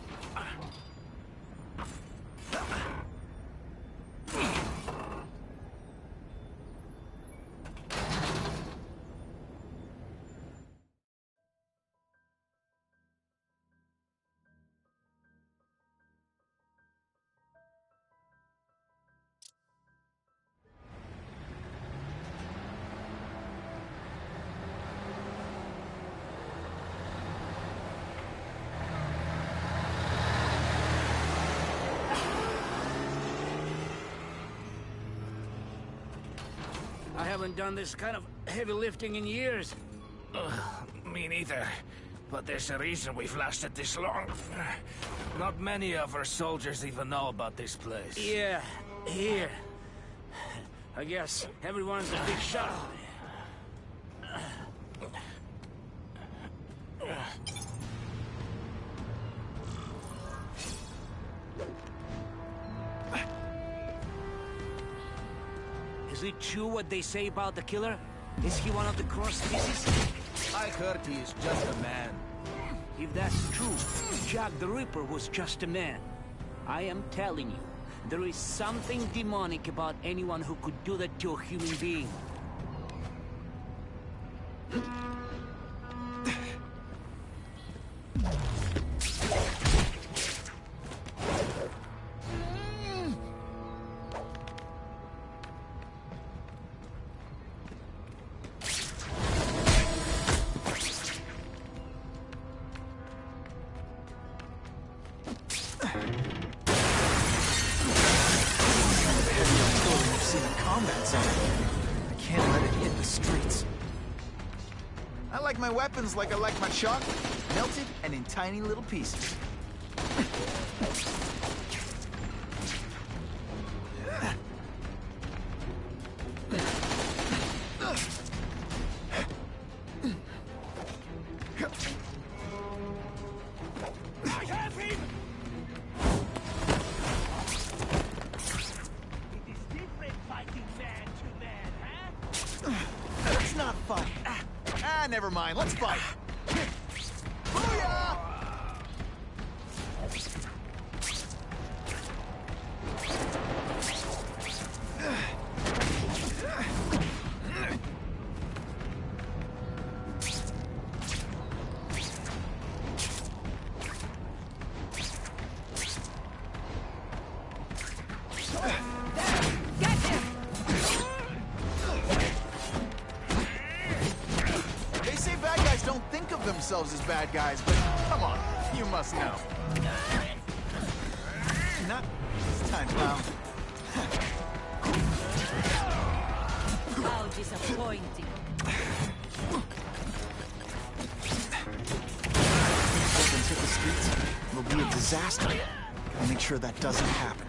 haven't done this kind of heavy lifting in years. Me neither. But there's a reason we've lasted this long. Not many of our soldiers even know about this place. Yeah, here. I guess everyone's a big shot. Is it true what they say about the killer? Is he one of the crossed species?
I heard he is just a man.
If that's true, Jack the Ripper was just a man. I am telling you, there is something demonic about anyone who could do that to a human being.
My weapons like I like my chocolate, melted and in tiny little pieces.
I have him! It is different fighting man to man, huh?
Let's not fight. Never mind. Let's fight. Booyah! Themselves as bad guys, but come on, you must know. Not this time, pal.
How disappointing.
Into the streets, it'll be a disaster. Gotta make sure that doesn't happen.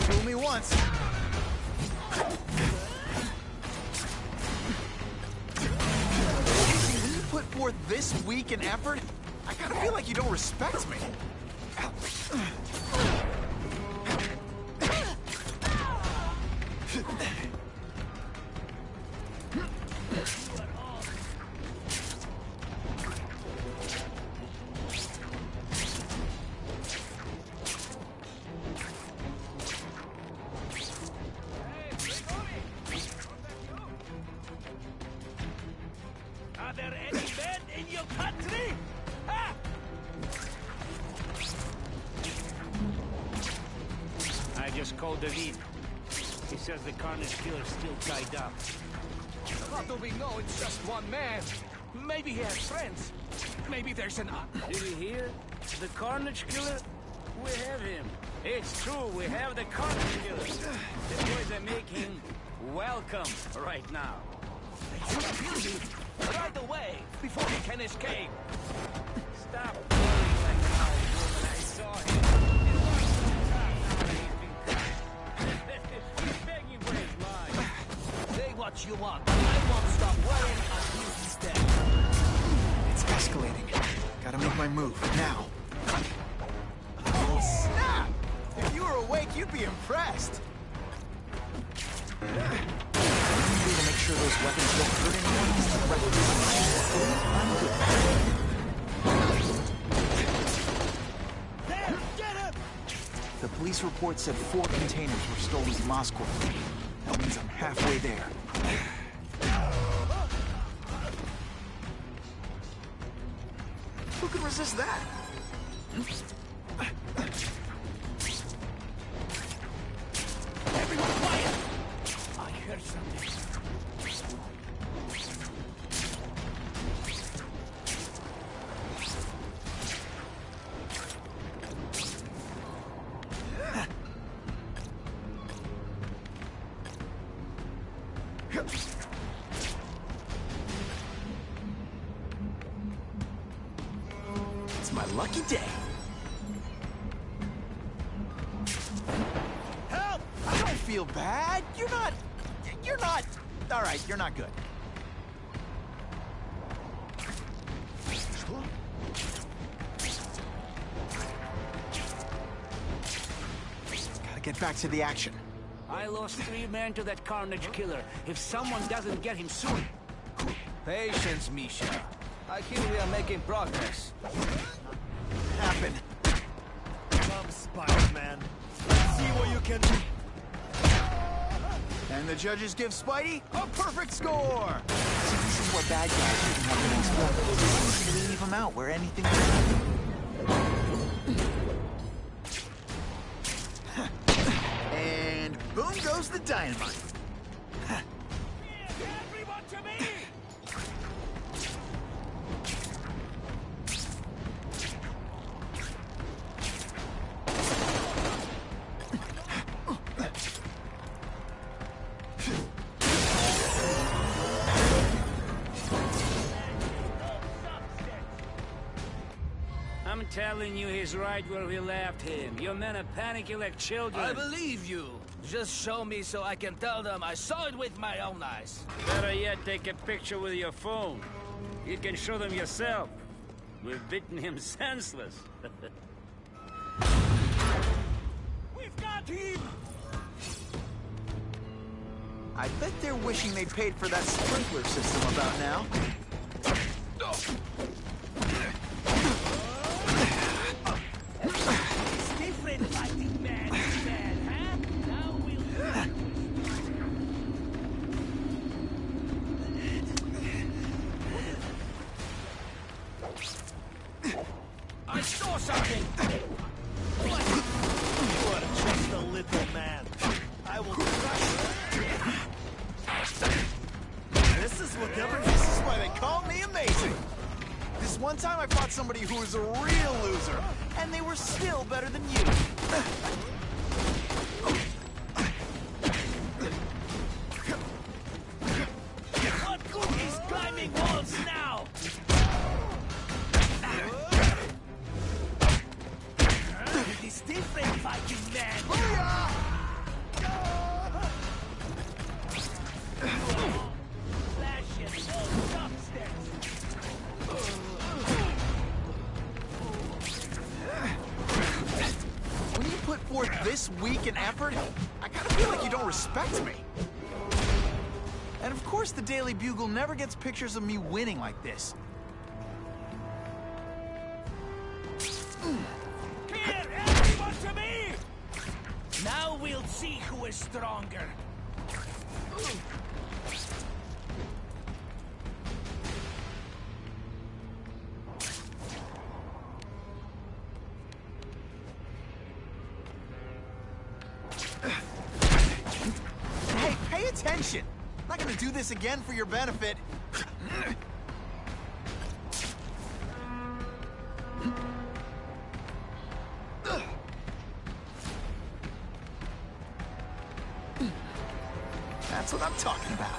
Fool me once. Forth this week in effort, I gotta feel like you don't respect me.
Are there any men in your country? Ah! I just called David. He says the Carnage Killer's still tied up.
How do we know it's just one man? Maybe he has friends. Maybe there's an...
Did you hear? The Carnage Killer? We have him. It's true, we have the Carnage Killer. The boys are making welcome right now.
Right away, before he can escape.
Stop worrying like an old woman. I saw him. He's begging for his life.
Say what you want. I won't stop worrying until he's dead.
It's escalating. Gotta make my move, now. Oh, snap! If you were awake, you'd be impressed. To make sure those weapons don't hurt anyone is the right
There, get him!
The police report said 4 containers were stolen from Oscorp. That means I'm halfway there. Who can resist that?
Everyone quiet! I heard something.
It's my lucky day. Help! I don't feel bad. You're not... All right, you're not good. Gotta get back to the action.
I lost 3 men to that Carnage killer. If someone doesn't get him soon...
Patience, Misha. I hear we are making progress.
Happen.
Come, Spider-Man. Let's see what you can do.
And the judges give Spidey a perfect score! See, this is where bad guys shouldn't have the next weapon. You should leave them out where anything can happen. And boom goes the dynamite.
Everyone to me! I'm telling you, he's right where we left him. Your men are panicking like children.
I believe you. Just show me so I can tell them I saw it with my own eyes.
Better yet, take a picture with your phone. You can show them yourself. We've beaten him senseless. We've got him!
I bet they're wishing they paid for that sprinkler system about now.
Different fighting man, huh? Now we'll... I saw something!
What? You are just a little man. I will crush you. This is
why they call me amazing. This one time I fought somebody who was a real loser, and they were still better than you.
What good is climbing walls now? It is different fighting man.
When you put forth this weak an effort, I kind of feel like you don't respect me. And of course the Daily Bugle never gets pictures of me winning like this.
Here, everyone to me! Now we'll see who is stronger.
Hey, pay attention! I'm not gonna do this again for your benefit. That's what I'm talking about.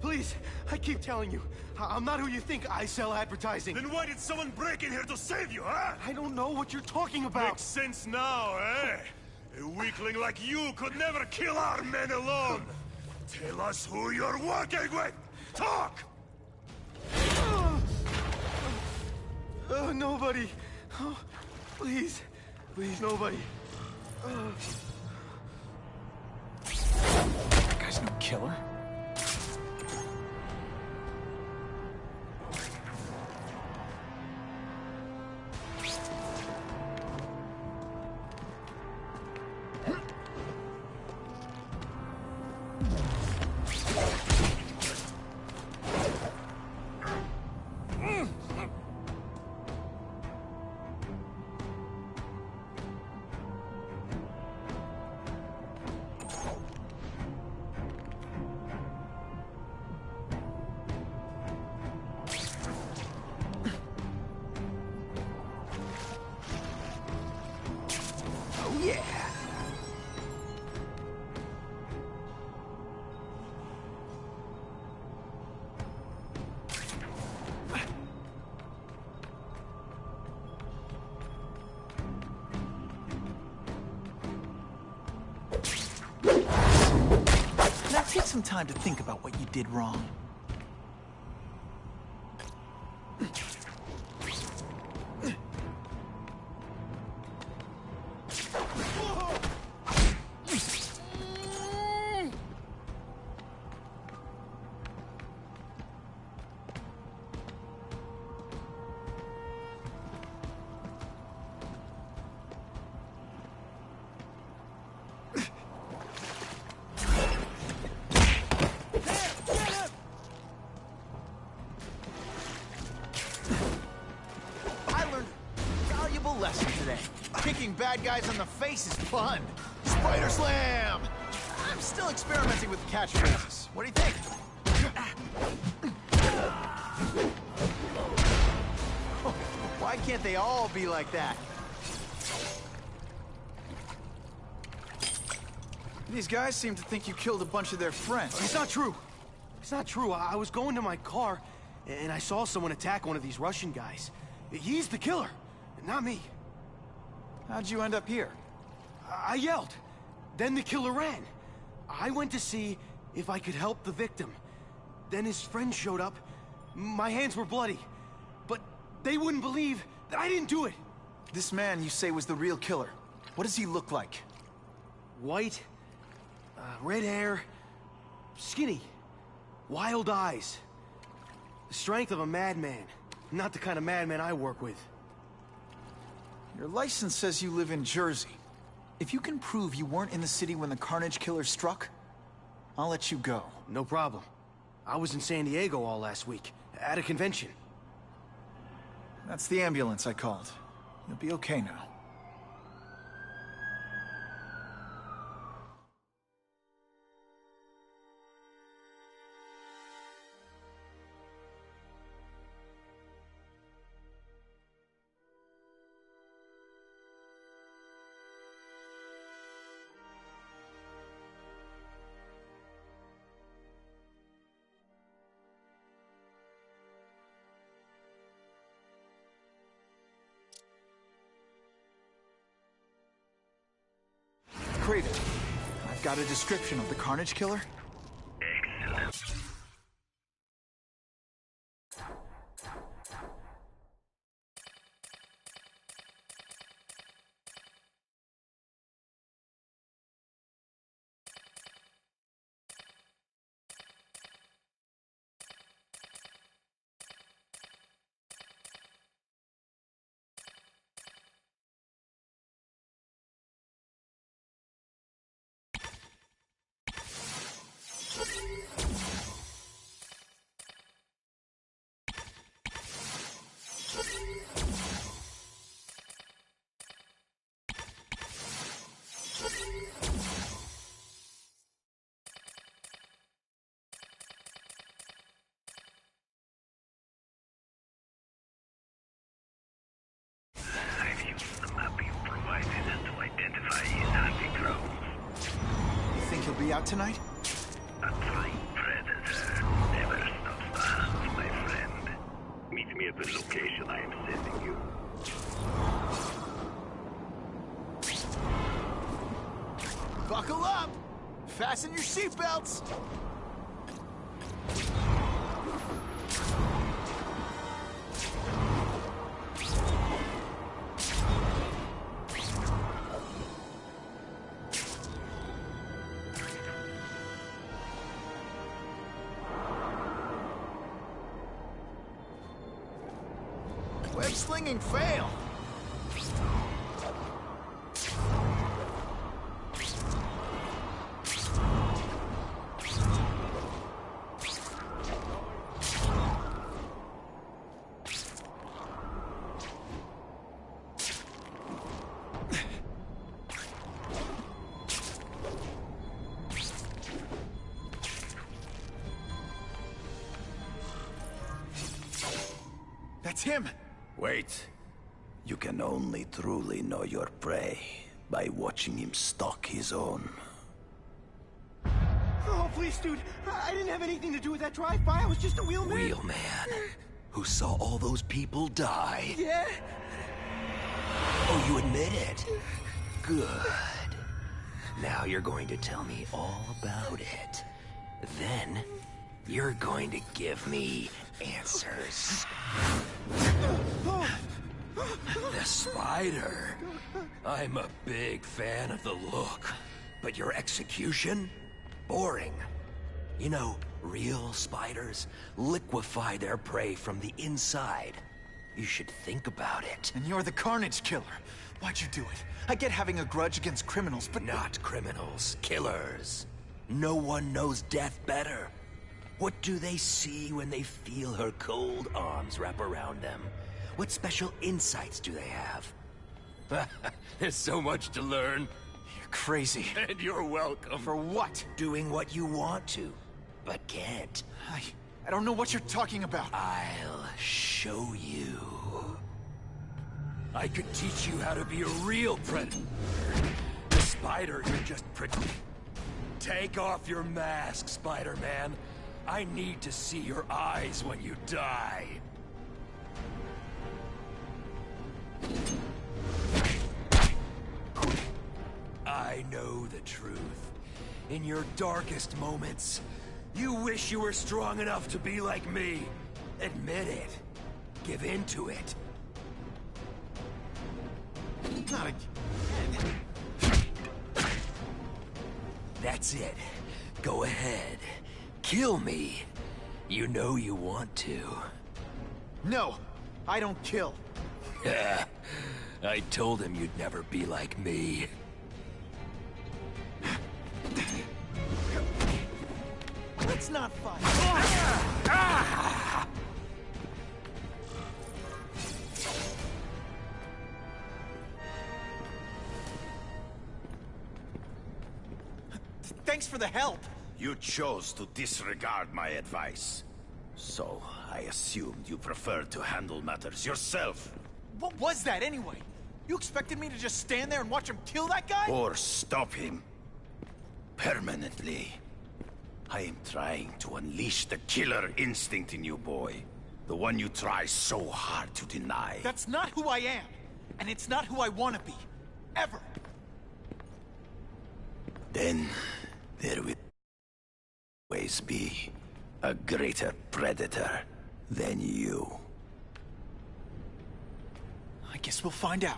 Please, I keep telling you, I'm not who you think. I sell advertising.
Then why did someone break in here to save you, huh?
I don't know what you're talking about.
Makes sense now, eh? A weakling like you could never kill our men alone. Tell us who you're working with! Talk!
Nobody. Oh, please. Please, nobody.
That guy's no killer. some time to think about what you did wrong.
Lesson today. Kicking bad guys in the face is fun. Spider Slam! I'm still experimenting with catchphrases. What do you think? Why can't they all be like that?
These guys seem to think you killed a bunch of their friends.
It's not true. It's not true. I was going to my car, and I saw someone attack one of these Russian guys. He's the killer, not me.
How'd you end up here?
I yelled. Then the killer ran. I went to see if I could help the victim. Then his friend showed up. My hands were bloody. But they wouldn't believe that I didn't do it.
This man you say was the real killer. What does he look like?
White, red hair, skinny, wild eyes. The strength of a madman. Not the kind of madman I work with.
Your license says you live in Jersey. If you can prove you weren't in the city when the Carnage Killer struck, I'll let you go.
No problem. I was in San Diego all last week, at a convention.
That's the ambulance I called. You'll be okay now. Craven, I've got a description of the Carnage Killer.
Excellent. I've used the map you provided to identify his hunting grounds.
You think he'll be out tonight?
A true predator never stops to hunt, my friend. Meet me at the location I am sending you.
Buckle up! Fasten your seatbelts! Web slinging fail! That's him!
Wait. You can only truly know your prey by watching him stalk his own.
Oh, please, dude. I didn't have anything to do with that drive-by. I was just a wheelman.
Wheelman? Who saw all those people die?
Yeah?
Oh, you admit it? Good. Now you're going to tell me all about it.
Then, you're going to give me answers. The spider. I'm a big fan of the look, but your execution? Boring. You know, real spiders liquefy their prey from the inside. You should think about it.
And you're the Carnage Killer. Why'd you do it? I get having a grudge against criminals, but...
Not criminals, killers. No one knows death better. What do they see when they feel her cold arms wrap around them? What special insights do they have? There's so much to learn.
You're crazy.
And you're welcome.
For what?
Doing what you want to, but can't.
I don't know what you're talking about.
I'll show you. I could teach you how to be a real predator. The spider, you're just Take off your mask, Spider-Man. I need to see your eyes when you die. I know the truth. In your darkest moments, you wish you were strong enough to be like me. Admit it. Give in to it.
Not again.
That's it. Go ahead. Kill me. You know you want to.
No, I don't kill.
I told him you'd never be like me.
Let's not fight. Thanks for the help.
You chose to disregard my advice. So, I assumed you preferred to handle matters yourself.
What was that anyway? You expected me to just stand there and watch him kill that guy?
Or stop him. Permanently. I am trying to unleash the killer instinct in you, boy. The one you try so hard to deny.
That's not who I am. And it's not who I want to be. Ever.
Then, there will always be a greater predator than you.
I guess we'll find out.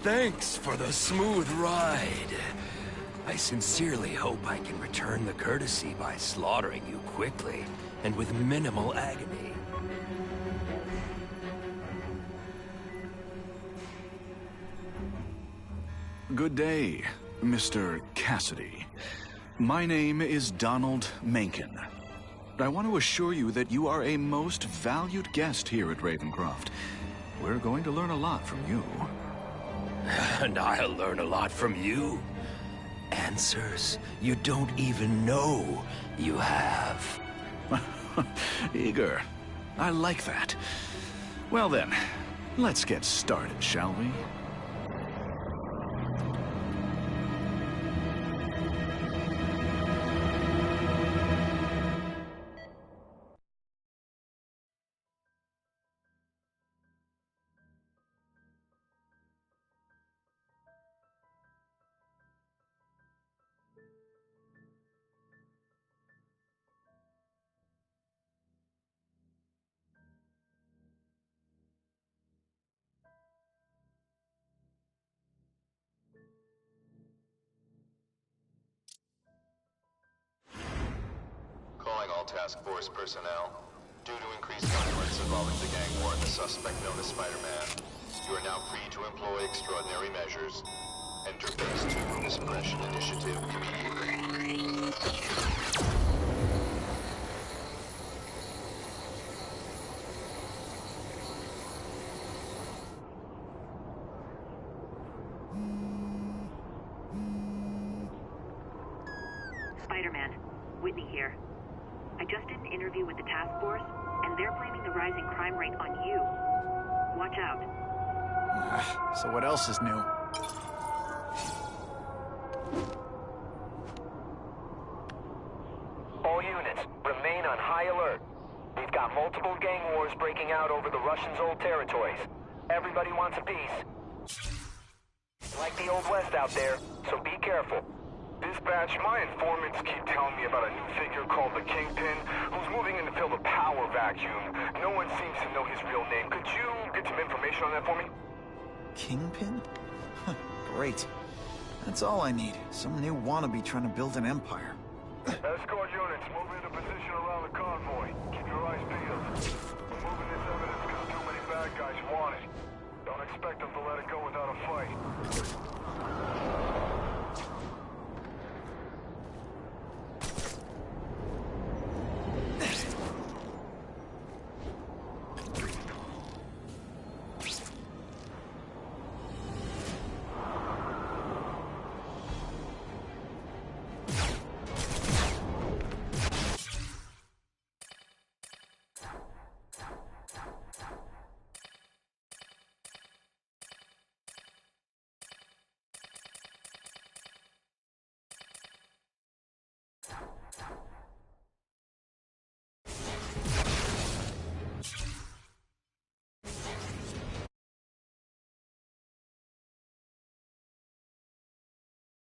Thanks for the smooth ride. I sincerely hope I can return the courtesy by slaughtering you quickly and with minimal agony.
Good day, Mr. Cassidy. My name is Donald Mencken. I want to assure you that you are a most valued guest here at Ravencroft. We're going to learn a lot from you.
And I'll learn a lot from you. Answers you don't even know you have.
Eager. I like that. Well then, let's get started, shall we?
Calling all task force personnel. Due to increased violence involving the gang war and the suspect known as Spider-Man, you are now free to employ extraordinary measures. Enter Phase 2 Suppression Initiative immediately.
Spider-Man, Whitney here. I just did an interview with the task force, and they're blaming the rising crime rate on you. Watch out.
So what else is new?
All units, remain
multiple gang wars breaking out over the Russians' old territories. Everybody wants a piece. Like the Old West out there, so be careful.
Dispatch, my informants keep telling me about a new figure called the Kingpin, who's moving in to fill the power vacuum. No one seems to know his real name. Could you get some information on that for me?
Kingpin? Great. That's all I need. Some new wannabe trying to build an empire.
Escort units, move into position around the convoy. Keep your eyes peeled. We're moving this evidence because too many bad guys want it. Don't expect them to let it go without a fight.